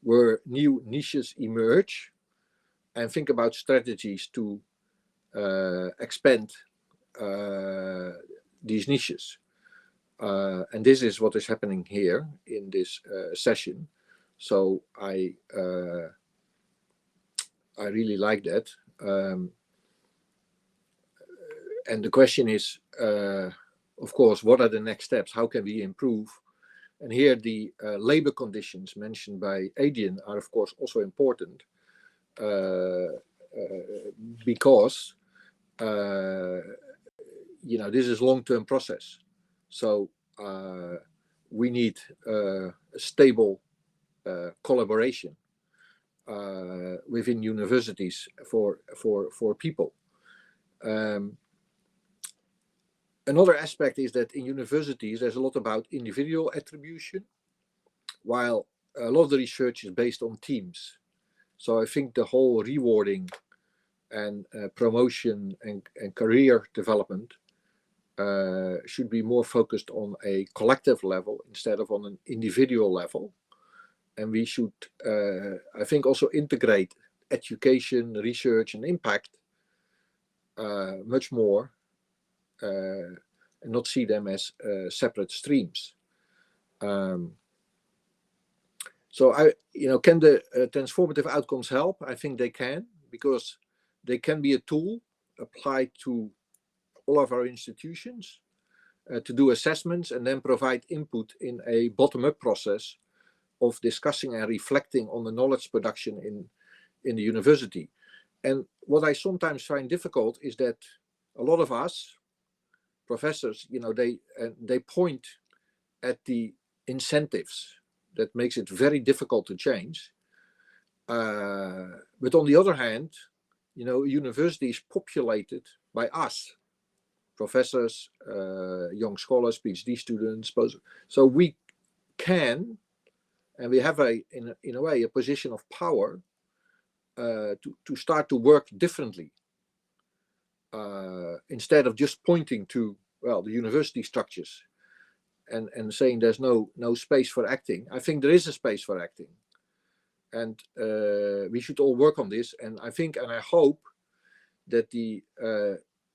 where new niches emerge, and think about strategies to expand these niches. And this is what is happening here in this session. So I really like that. And the question is, of course, what are the next steps? How can we improve? And here the labor conditions mentioned by Adrian are, of course, also important. because this is long-term process. So we need a stable collaboration within universities for people. Another aspect is that in universities there's a lot about individual attribution, while a lot of the research is based on teams. So I think the whole rewarding and promotion and career development should be more focused on a collective level instead of on an individual level. And we should, I think, also integrate education, research, and impact much more, and not see them as separate streams. So can the transformative outcomes help? I think they can, because they can be a tool applied to all of our institutions to do assessments and then provide input in a bottom-up process of discussing and reflecting on the knowledge production in the university. And what I sometimes find difficult is that a lot of us professors, they point at the incentives that makes it very difficult to change. But on the other hand, university is populated by us, professors, young scholars, PhD students. So we can, and we have in a way, a position of power to start to work differently, instead of just pointing to, the university structures and saying there's no space for acting. I think there is a space for acting, and we should all work on this. And I think, and I hope that the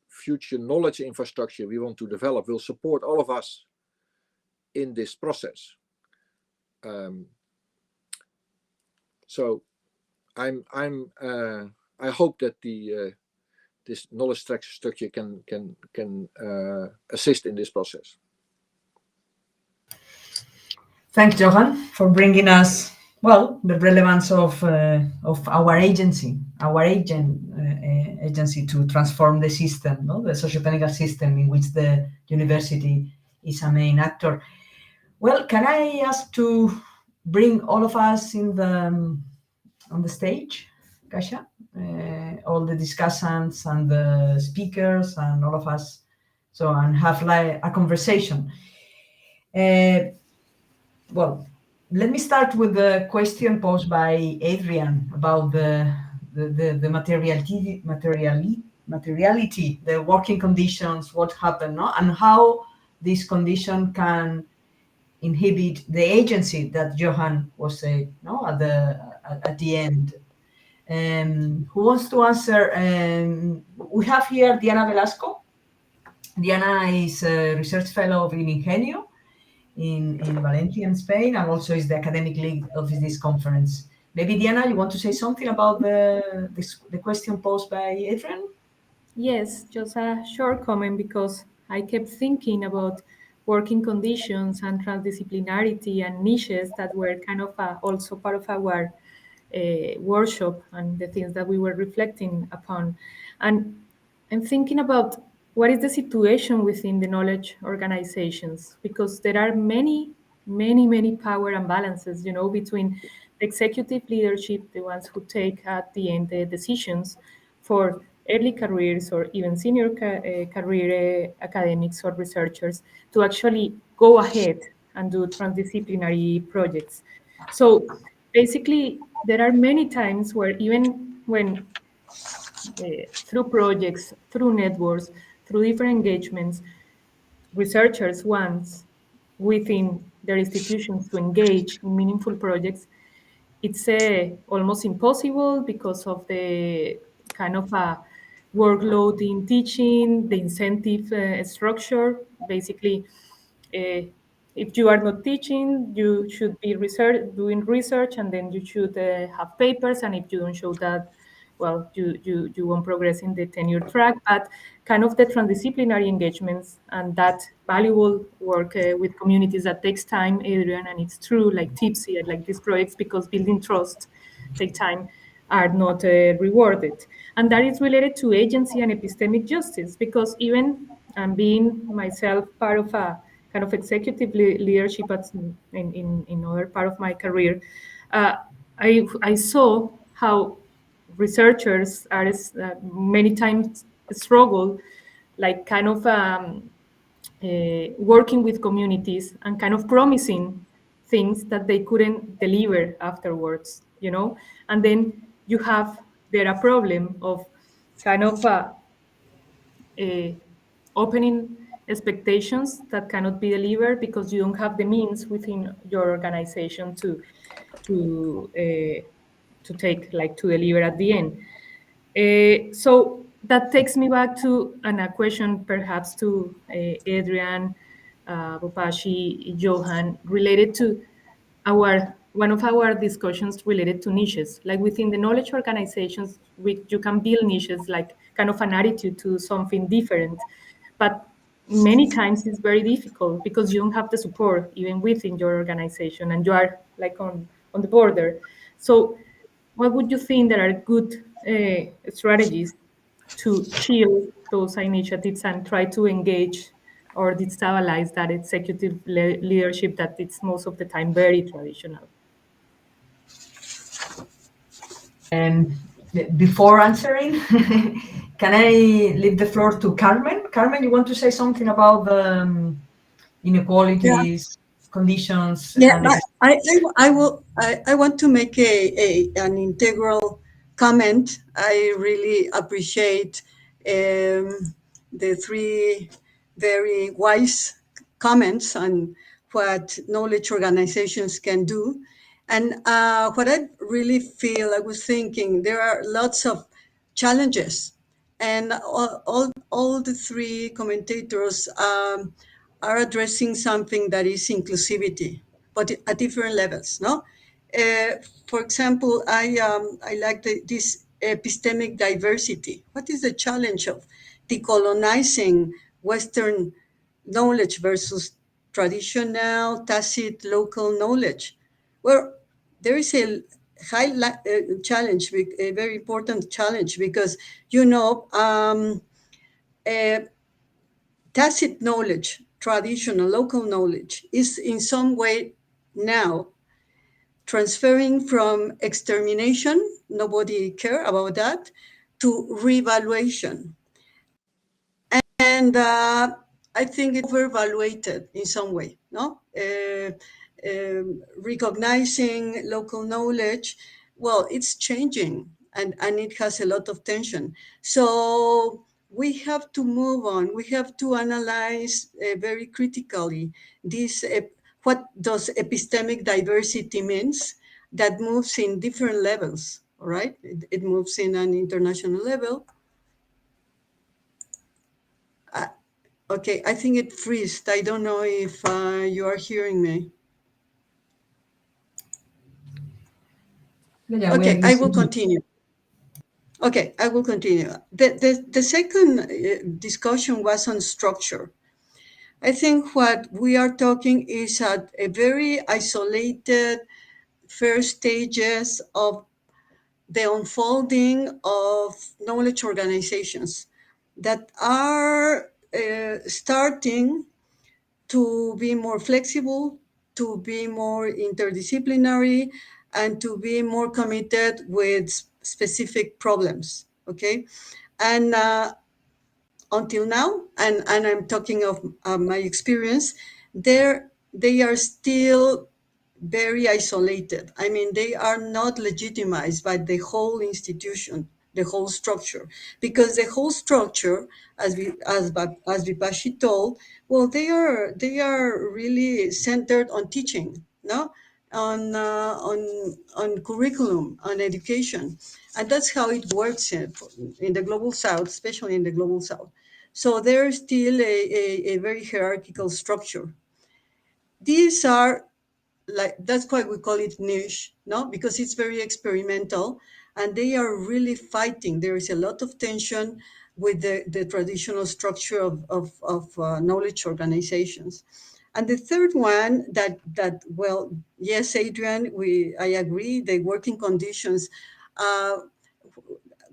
future knowledge infrastructure we want to develop will support all of us in this process. So I hope that this knowledge structure can assist in this process. Thanks, Johan, for bringing us, the relevance of our agency, agency to transform the system, the socio-technical system in which the university is a main actor. Well, can I ask to bring all of us on the stage, Kasia? All the discussants and the speakers and all of us, and have like a conversation. Let me start with the question posed by Adrian about the materiality, the working conditions, what happened, and how this condition can inhibit the agency that Johan was saying, at the end. Who wants to answer? We have here Diana Velasco. Diana is a research fellow in Ingenio in Valencia, in Spain, and also is the academic lead of this conference. Maybe, Diana, you want to say something about the question posed by Adrian? Yes, just a short comment, because I kept thinking about working conditions and transdisciplinarity and niches that were kind of also part of our workshop and the things that we were reflecting upon. And I'm thinking about what is the situation within the knowledge organizations, because there are many power imbalances, between the executive leadership, the ones who take at the end the decisions for early careers or even senior career academics or researchers, to actually go ahead and do transdisciplinary projects. So basically, there are many times where even when through projects, through networks, through different engagements, researchers want within their institutions to engage in meaningful projects, it's almost impossible because of the kind of workload in teaching, the incentive structure. Basically, if you are not teaching, you should be doing research, and then you should have papers. And if you don't show that, you won't progress in the tenure track. But kind of the transdisciplinary engagements and that valuable work with communities that takes time, Adrian, and it's true, like Tipsy, like these projects, because building trust take time. are not rewarded. And that is related to agency and epistemic justice, because even being myself part of a kind of executive leadership in other part of my career, I saw how researchers are many times struggle, like kind of working with communities and kind of promising things that they couldn't deliver afterwards, you know? And then you have there a problem of kind of opening expectations that cannot be delivered because you don't have the means within your organization to take, like, to deliver at the end. So that takes me back to a question perhaps to Adrian, Bupashi, Johan, related to one of our discussions related to niches. Like within the knowledge organizations, you can build niches, like kind of an attitude to something different. But many times it's very difficult because you don't have the support even within your organization, and you are like on the border. So what would you think that are good strategies to shield those initiatives and try to engage or destabilize that executive leadership that it's most of the time very traditional? Before answering, can I leave the floor to Carmen? Carmen, you want to say something about the inequalities, conditions? Yeah, And I want to make an integral comment. I really appreciate the three very wise comments on what knowledge organizations can do. And what I really feel, I was thinking, there are lots of challenges. And all the three commentators are addressing something that is inclusivity, but at different levels. No, for example, I like this epistemic diversity. What is the challenge of decolonizing Western knowledge versus traditional, tacit, local knowledge? Well, there is a challenge, a very important challenge, because uh, tacit knowledge, traditional, local knowledge, is in some way now transferring from extermination, nobody care about that, to revaluation. And I think it's overvaluated in some way, no? Recognizing local knowledge, well, it's changing, and it has a lot of tension. So we have to move on. We have to analyze very critically this, what does epistemic diversity means, that moves in different levels, all right? It moves in an international level. Okay, I think it freezed. I don't know if you are hearing me. Okay, I will continue. Okay, I will continue. The second discussion was on structure. I think what we are talking is at a very isolated first stages of the unfolding of knowledge organizations that are starting to be more flexible, to be more interdisciplinary, and to be more committed with specific problems. Okay, and until now, and I'm talking of my experience, they are still very isolated. I mean, they are not legitimized by the whole institution, the whole structure, because the whole structure, as Vipashi told, well, they are really centered on teaching, no, on curriculum, on education, and that's how it works in the global South, especially in the global South. So there's still a very hierarchical structure. These are, like, that's why we call it niche, no, because it's very experimental, and they are really fighting. There is a lot of tension with the traditional structure of knowledge organizations. And the third one, well, yes, Adrian, I agree, the working conditions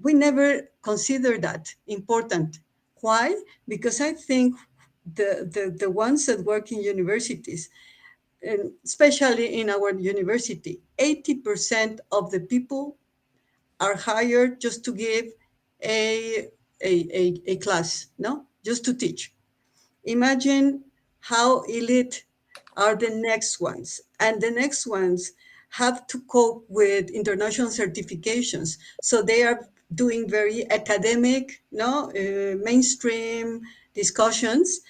we never consider that important. Why? Because I think the ones that work in universities, and especially in our university, 80% of the people are hired just to give a class, no? Just to teach. Imagine how elite are the next ones. And the next ones have to cope with international certifications. So they are doing very academic, no, mainstream discussions,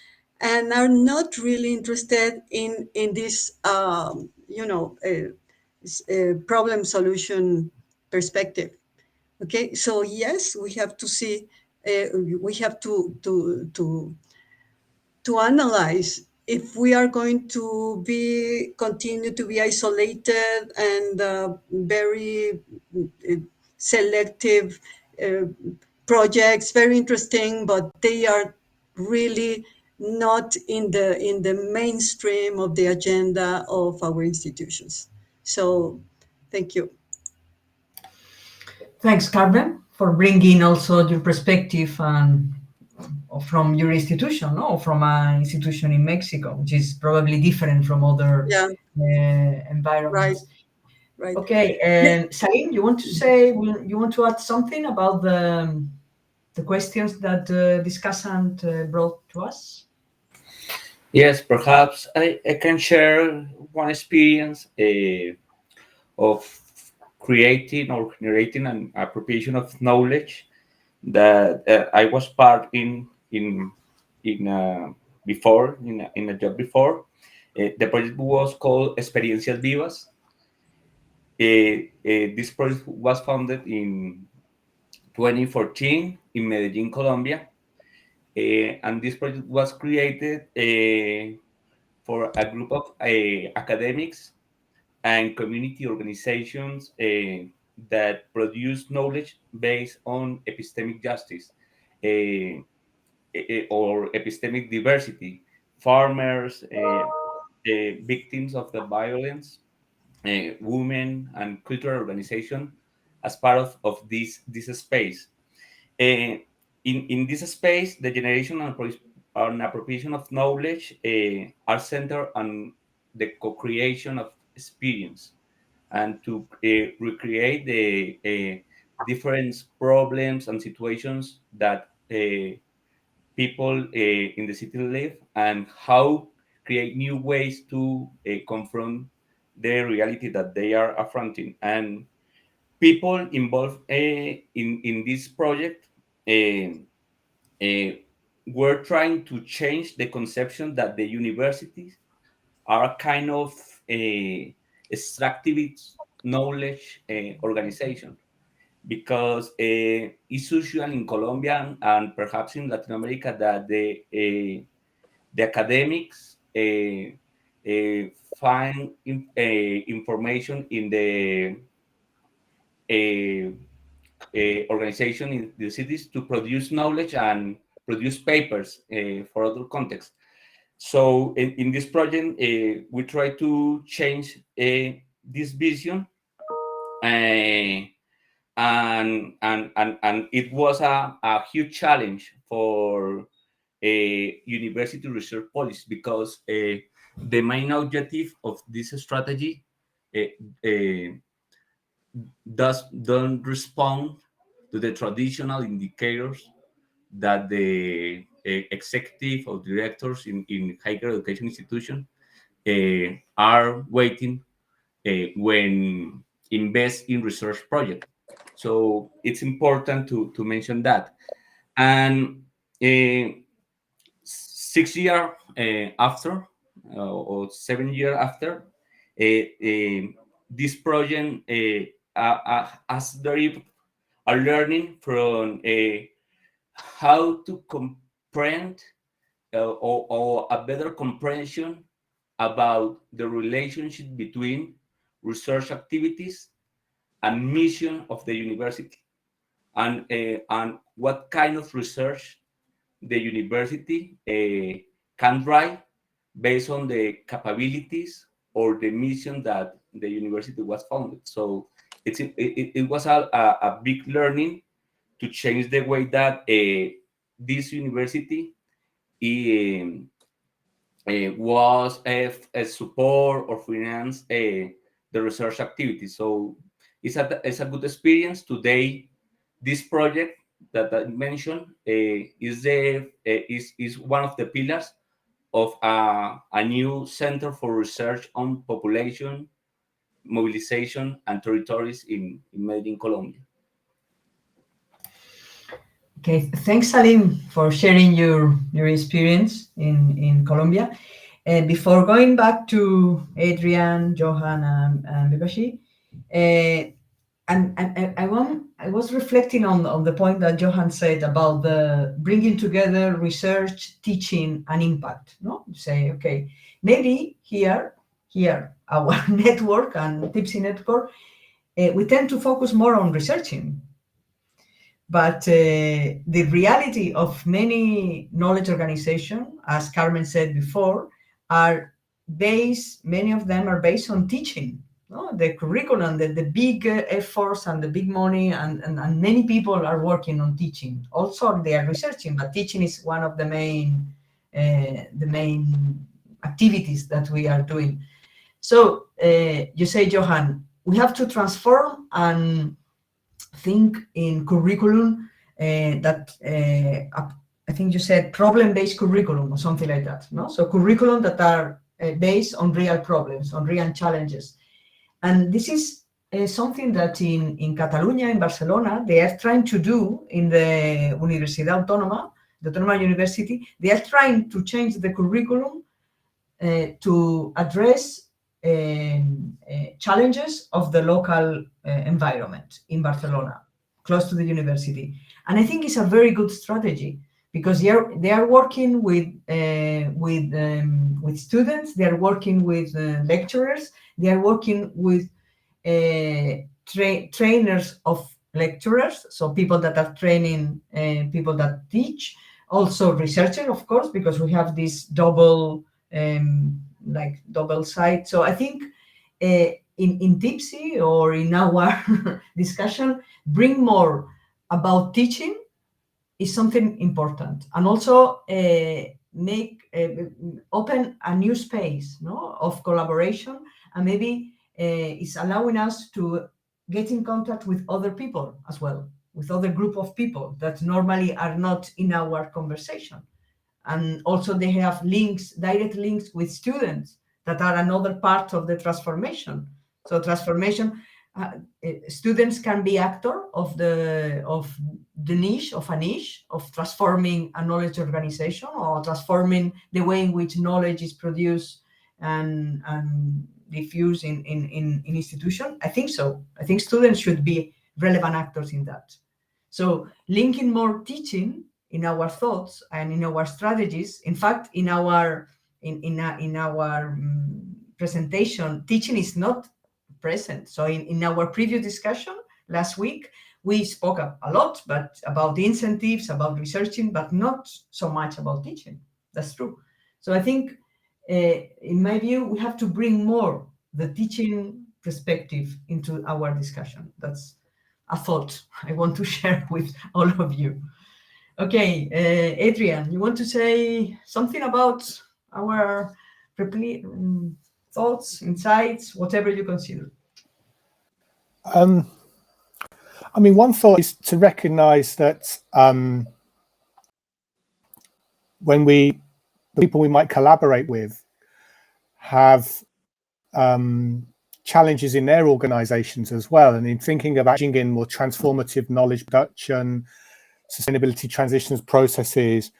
and are not really interested in this, problem solution perspective. Okay, so yes, we have to see, we have to analyze if we are going to be continue to be isolated and very selective uh, projects, very interesting, but they are really not in the mainstream of the agenda of our institutions. So thank you. Thanks, Carmen, for bringing also your perspective and from your institution, no, from an institution in Mexico, which is probably different from other Yeah, environments. right. Okay, and Salim, you want to say, you want to add something about the questions that the discussant brought to us? Yes, perhaps I can share one experience of creating or generating an appropriation of knowledge that I was part in before in a job before. The project was called Experiencias Vivas. This project was founded in 2014 in Medellin, Colombia, and this project was created for a group of academics and community organizations that produce knowledge based on epistemic justice or epistemic diversity, farmers, victims of the violence, women, and cultural organization as part of this space. In this space, the generation and appropriation of knowledge are centered on the co-creation of experience and to recreate the different problems and situations that people in the city live, and how create new ways to confront the reality that they are affronting. And people involved in this project uh, uh, were trying to change the conception that the universities are kind of a extractivist knowledge organization, because it's usual in Colombia and perhaps in Latin America that the academics find information in the uh, organization in the cities to produce knowledge and produce papers for other contexts. So in this project, we try to change this vision, uh, and it was a huge challenge for university research policy, because the main objective of this strategy uh, uh, don't respond to the traditional indicators that the executive or directors in higher education institutions are waiting when invest in research project. So it's important to mention that. And 6 years after, or 7 years after, this project has derived a learning from how to comprehend or a better comprehension about the relationship between research activities and mission of the university, and what kind of research the university can drive based on the capabilities or the mission that the university was founded. So it was a big learning to change the way that this university was a support or finance the research activity. So it's a good experience. Today, this project that I mentioned is one of the pillars of a new center for research on population, mobilization, and territories in Medellin, Colombia. Okay, thanks, Salim, for sharing your experience in Colombia. And before going back to Adrian, Johan, and Bikashi, and I was reflecting on the point that Johan said about the bringing together research, teaching, and impact. No, you say, okay, maybe here our network and Tipsy network, we tend to focus more on researching. But the reality of many knowledge organizations, as Carmen said before, many of them are based on teaching. No? The curriculum, the big efforts and the big money, and many people are working on teaching. Also, they are researching, but teaching is one of the main activities that we are doing. So you say, Johan, we have to transform and think in curriculum that I think you said problem-based curriculum or something like that. No, so curriculum that are based on real problems, on real challenges, and this is something that in Catalonia, in Barcelona, they are trying to do in the Universidad Autónoma, the Autónoma University. They are trying to change the curriculum to address challenges of the local environment in Barcelona, close to the university. And I think it's a very good strategy because they are working with students, they are working with lecturers, they are working with trainers of lecturers, so people that are training people that teach, also researchers, of course, because we have this double side. So I think in Tipsy or in our discussion, bring more about teaching is something important, and also open a new space, no, of collaboration, and maybe it's allowing us to get in contact with other people as well, with other group of people that normally are not in our conversation. And also they have direct links with students that are another part of the transformation. So transformation, students can be actor of a niche of transforming a knowledge organization or transforming the way in which knowledge is produced and diffused in institution. I think so. I think students should be relevant actors in that. So linking more teaching in our thoughts and in our strategies. In fact, in our presentation, teaching is not present. So in our previous discussion last week, we spoke a lot, but about the incentives, about researching, but not so much about teaching. That's true. So I think, in my view, we have to bring more the teaching perspective into our discussion. That's a thought I want to share with all of you. Okay, Adrian, you want to say something about our thoughts, insights, whatever you consider? I mean, one thought is to recognize that when the people we might collaborate with have challenges in their organizations as well, and in thinking about in more transformative knowledge production, sustainability transitions processes,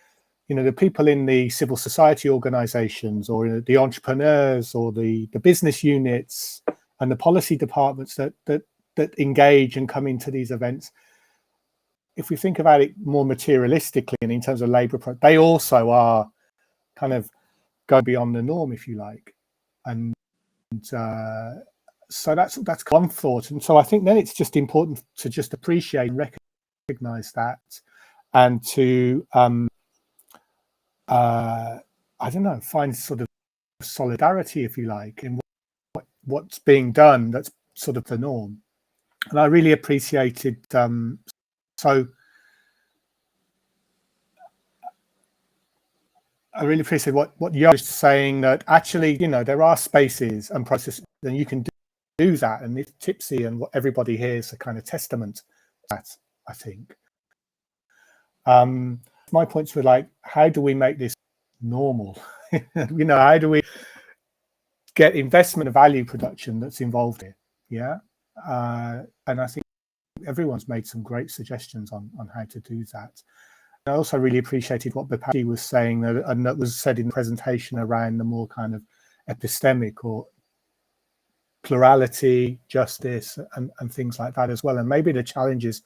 you know, the people in the civil society organizations or the entrepreneurs or the business units and the policy departments that engage and come into these events, if we think about it more materialistically and in terms of labor, they also are kind of going beyond the norm, if you like. And so that's one thought. And so I think then it's just important to just appreciate and recognize that, and to I don't know, find sort of solidarity, if you like, in what's being done that's sort of the norm. And I really appreciated, so I really appreciate what Yo was saying, that actually, you know, there are spaces and processes, and you can do that. And it's Tipsy and what everybody here is a kind of testament to that, I think. My points were like, how do we make this normal? You know, how do we get investment of value production that's involved here? Yeah. And I think everyone's made some great suggestions on how to do that. I also really appreciated what Bipati was saying, and that was said in the presentation around the more kind of epistemic or plurality, justice, and things like that as well. And maybe the challenge is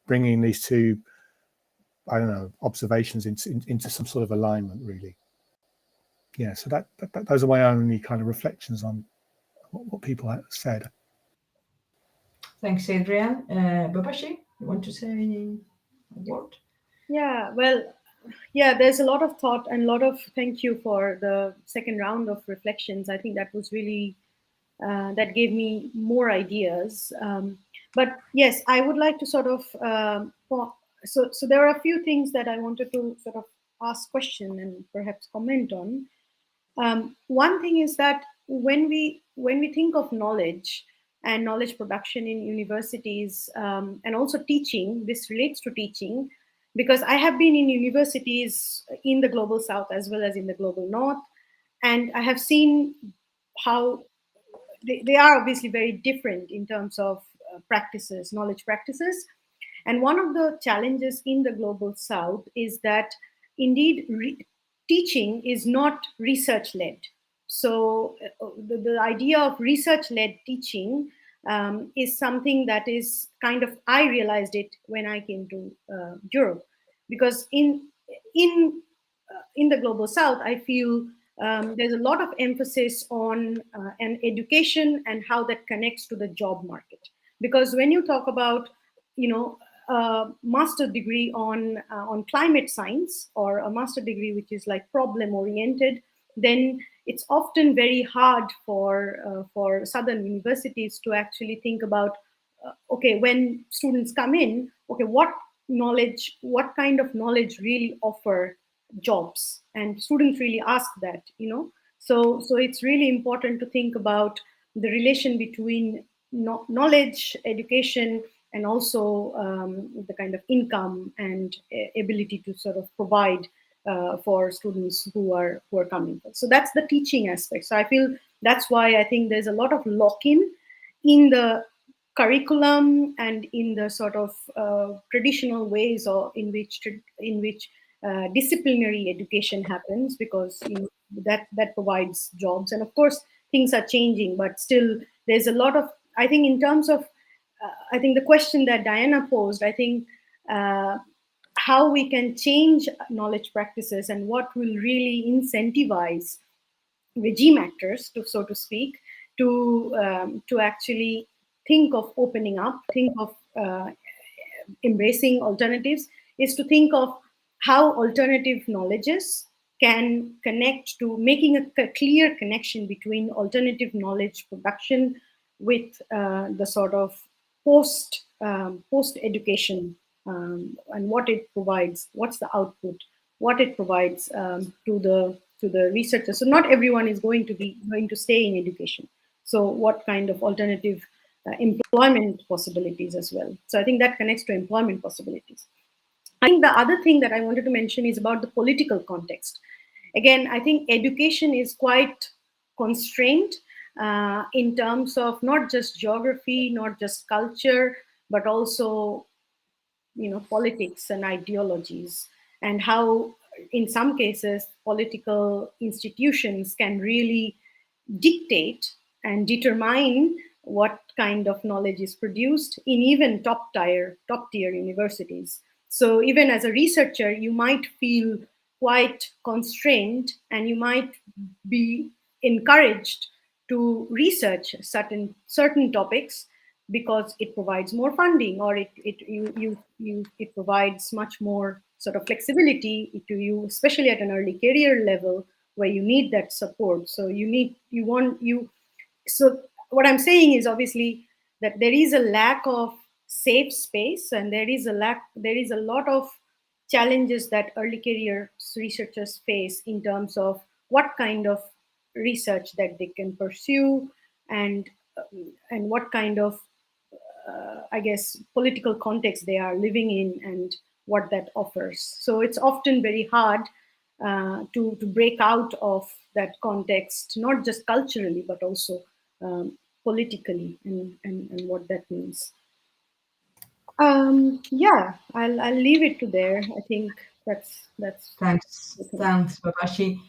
bringing these two, I don't know, observations into some sort of alignment, really. Yeah, so that those are my only kind of reflections on what people have said. Thanks, Adrian. Babashi, you want to say a word? Yeah, well, yeah, there's a lot of thought and a lot of thank you for the second round of reflections. I think that was really, that gave me more ideas. But yes, I would like to sort of, so there are a few things that I wanted to sort of ask question and perhaps comment on. One thing is that when we think of knowledge and knowledge production in universities, and also teaching, this relates to teaching, because I have been in universities in the global south as well as in the global north, and I have seen how they are obviously very different in terms of practices, knowledge practices. And one of the challenges in the global south is that indeed teaching is not research led. So the idea of research led teaching is something that is kind of, I realized it when I came to Europe, because in the global south, I feel there's a lot of emphasis on an education and how that connects to the job market. Because when you talk about, you know, a master degree on climate science, or a master degree which is like problem oriented, then it's often very hard for southern universities to actually think about, okay, when students come in, okay, what kind of knowledge really offer jobs, and students really ask that, you know. So it's really important to think about the relation between knowledge, education, and also the kind of income and ability to sort of provide for students who are coming. So that's the teaching aspect. So I feel that's why I think there's a lot of lock-in in the curriculum and in the sort of traditional ways, or in which disciplinary education happens, because you know, that provides jobs. And of course things are changing, but still there's a lot of, I think, in terms of I think the question that Diana posed, I think how we can change knowledge practices and what will really incentivize regime actors, to so to speak, to actually think of opening up, think of embracing alternatives, is to think of how alternative knowledges can connect to making a clear connection between alternative knowledge production with the sort of post education, and what it provides, what's the output, what it provides to the researchers. So not everyone is going to stay in education. So what kind of alternative employment possibilities as well. So I think that connects to employment possibilities. I think the other thing that I wanted to mention is about the political context. Again, I think education is quite constrained in terms of not just geography, not just culture, but also, you know, politics and ideologies, and how in some cases political institutions can really dictate and determine what kind of knowledge is produced in even top tier universities. So even as a researcher, you might feel quite constrained, and you might be encouraged to research certain topics because it provides more funding, or it provides much more sort of flexibility to you, especially at an early career level where you need that support. So so what I'm saying is, obviously that there is a lack of safe space, and there is a lot of challenges that early career researchers face in terms of what kind of research that they can pursue, and what kind of I guess political context they are living in, and what that offers. So it's often very hard to break out of that context, not just culturally but also politically, and what that means. Yeah, I'll leave it to there. I think that's Thanks, Babashi.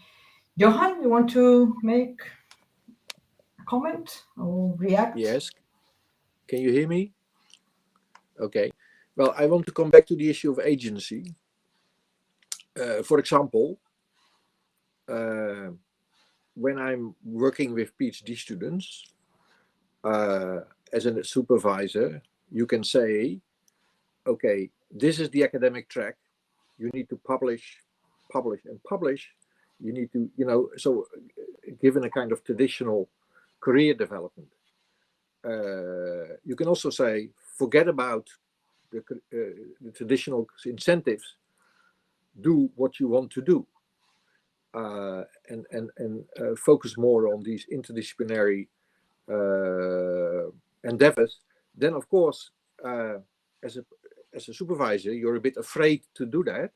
Johan, you want to make a comment or react? Yes. Can you hear me? Okay. Well, I want to come back to the issue of agency. For example, when I'm working with PhD students, as a supervisor, you can say, okay, this is the academic track. You need to publish. You need to, so given a kind of traditional career development, you can also say, forget about the traditional incentives, do what you want to do, and focus more on these interdisciplinary endeavors. Then, of course, as a supervisor, you're a bit afraid to do that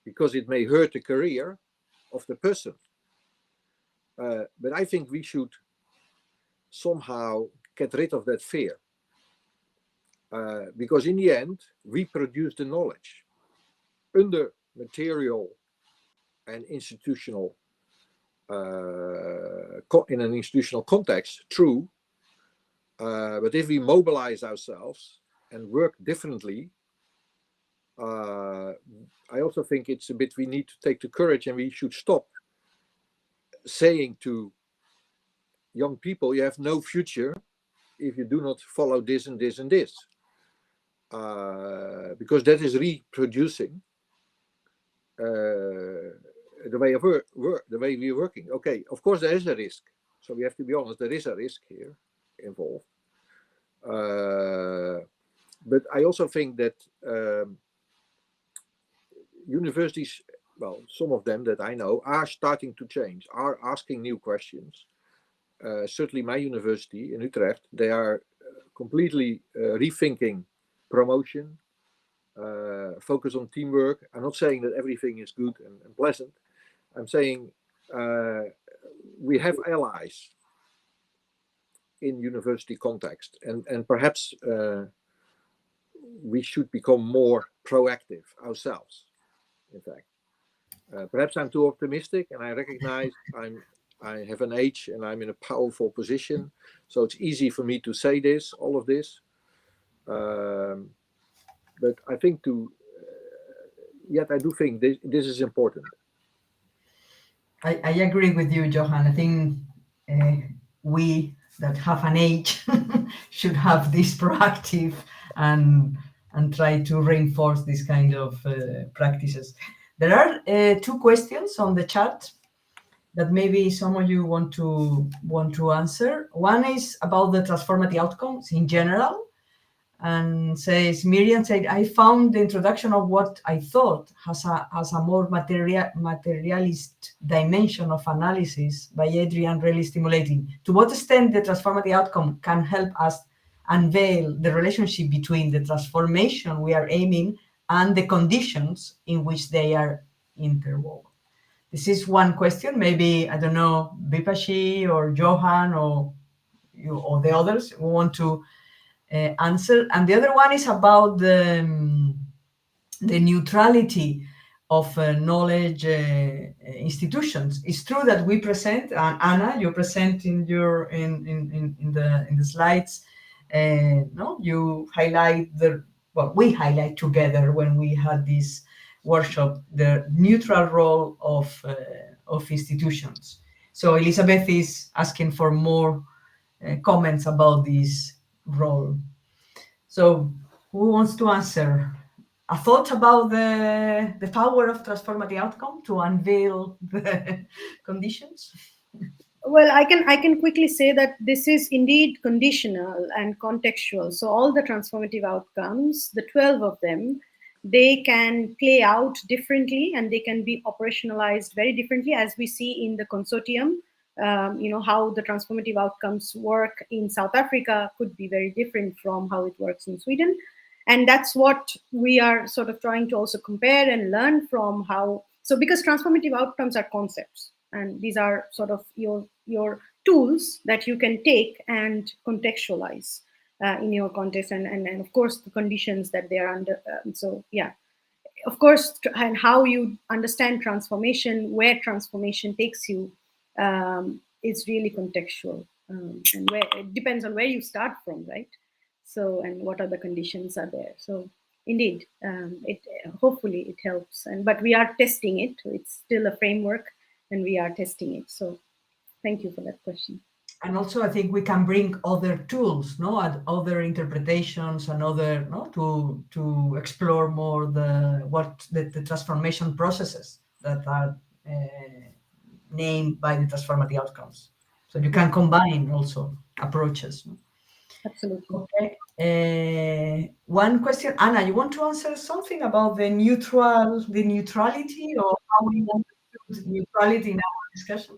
because it may hurt the career of the person. But I think we should somehow get rid of that fear, because in the end, we produce the knowledge under material and institutional, in an institutional context, true. But if we mobilize ourselves and work differently, I also think it's a bit, we need to take the courage, and we should stop saying to young people, you have no future if you do not follow this and this and this, because that is reproducing the way of work, the way we're working. Okay, of course there is a risk, so we have to be honest, there is a risk here involved, but I also think that universities, well, some of them that I know are starting to change, are asking new questions. Certainly my university in Utrecht, they are completely rethinking promotion, focus on teamwork. I'm not saying that everything is good and pleasant. I'm saying we have allies in university context, and perhaps we should become more proactive ourselves, in fact. Perhaps I'm too optimistic, and I recognize I have an age and I'm in a powerful position, so it's easy for me to say this, all of this. But I think yet I do think this is important. I agree with you, Johan. I think we that have an age should have this proactive and try to reinforce this kind of practices. There are two questions on the chat that maybe some of you want to answer. One is about the transformative outcomes in general, and says, Miriam said, I found the introduction of what I thought has a more materialist dimension of analysis by Adrian really stimulating. To what extent the transformative outcome can help us unveil the relationship between the transformation we are aiming and the conditions in which they are interwoven? This is one question. Maybe, I don't know, Vipashi or Johan or you or the others who want to answer. And the other one is about the neutrality of knowledge institutions. It's true that we present, and Anna, you present in your in the slides. No, you highlight we highlight together when we had this workshop the neutral role of institutions. So Elizabeth is asking for more comments about this role. So who wants to answer? A thought about the power of transformative outcome to unveil the conditions? Well, I can quickly say that this is indeed conditional and contextual. So all the transformative outcomes, the 12 of them, they can play out differently and they can be operationalized very differently, as we see in the consortium. How the transformative outcomes work in South Africa could be very different from how it works in Sweden. And that's what we are sort of trying to also compare and learn from how. So because transformative outcomes are concepts, and these are sort of your tools that you can take and contextualize in your context, and of course the conditions that they are under. So yeah, of course, and how you understand transformation, where transformation takes you, is really contextual, and where it depends on where you start from, right? So, and what are the conditions are there. So indeed, it hopefully it helps, and but we are testing it. It's still a framework and we are testing it. So thank you for that question. And also, I think we can bring other tools, no, and other interpretations, and other, no, to explore more the transformation processes that are named by the transformative outcomes. So you can combine also approaches. No? Absolutely. Okay. One question, Anna, you want to answer something about the neutrality, or how we want to put neutrality in our discussion?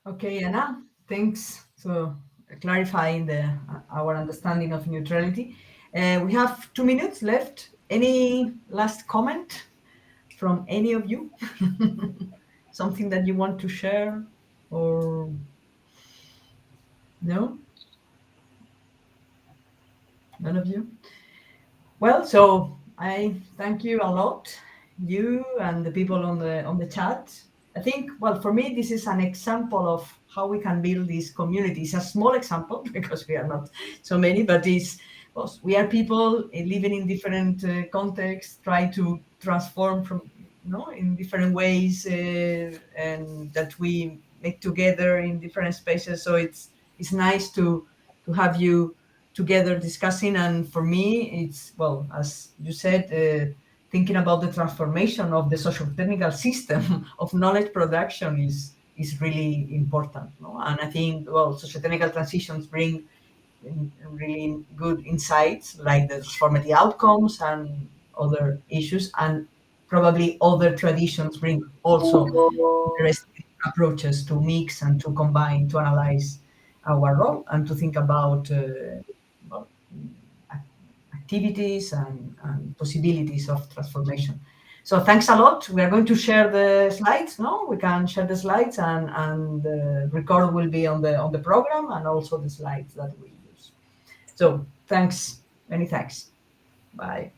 Okay, Anna, thanks for clarifying our understanding of neutrality. We have 2 minutes left. Any last comment from any of you? Something that you want to share, or no? None of you? Well, so I thank you a lot, you and the people on the chat. I think, well, for me, this is an example of how we can build these communities. A small example because we are not so many, but well, we are people living in different contexts, try to transform from, in different ways, and that we make together in different spaces. So it's nice to have you together discussing. And for me, it's, well, as you said, thinking about the transformation of the socio-technical system of knowledge production is really important. No? And I think, well, socio-technical transitions bring really good insights like the transformative outcomes and other issues, and probably other traditions bring also interesting approaches to mix and to combine, to analyze our role and to think about well, activities and possibilities of transformation. So thanks a lot. We are going to share the slides. No, we can share the slides, and the record will be on the program, and also the slides that we use. So thanks, many thanks. Bye.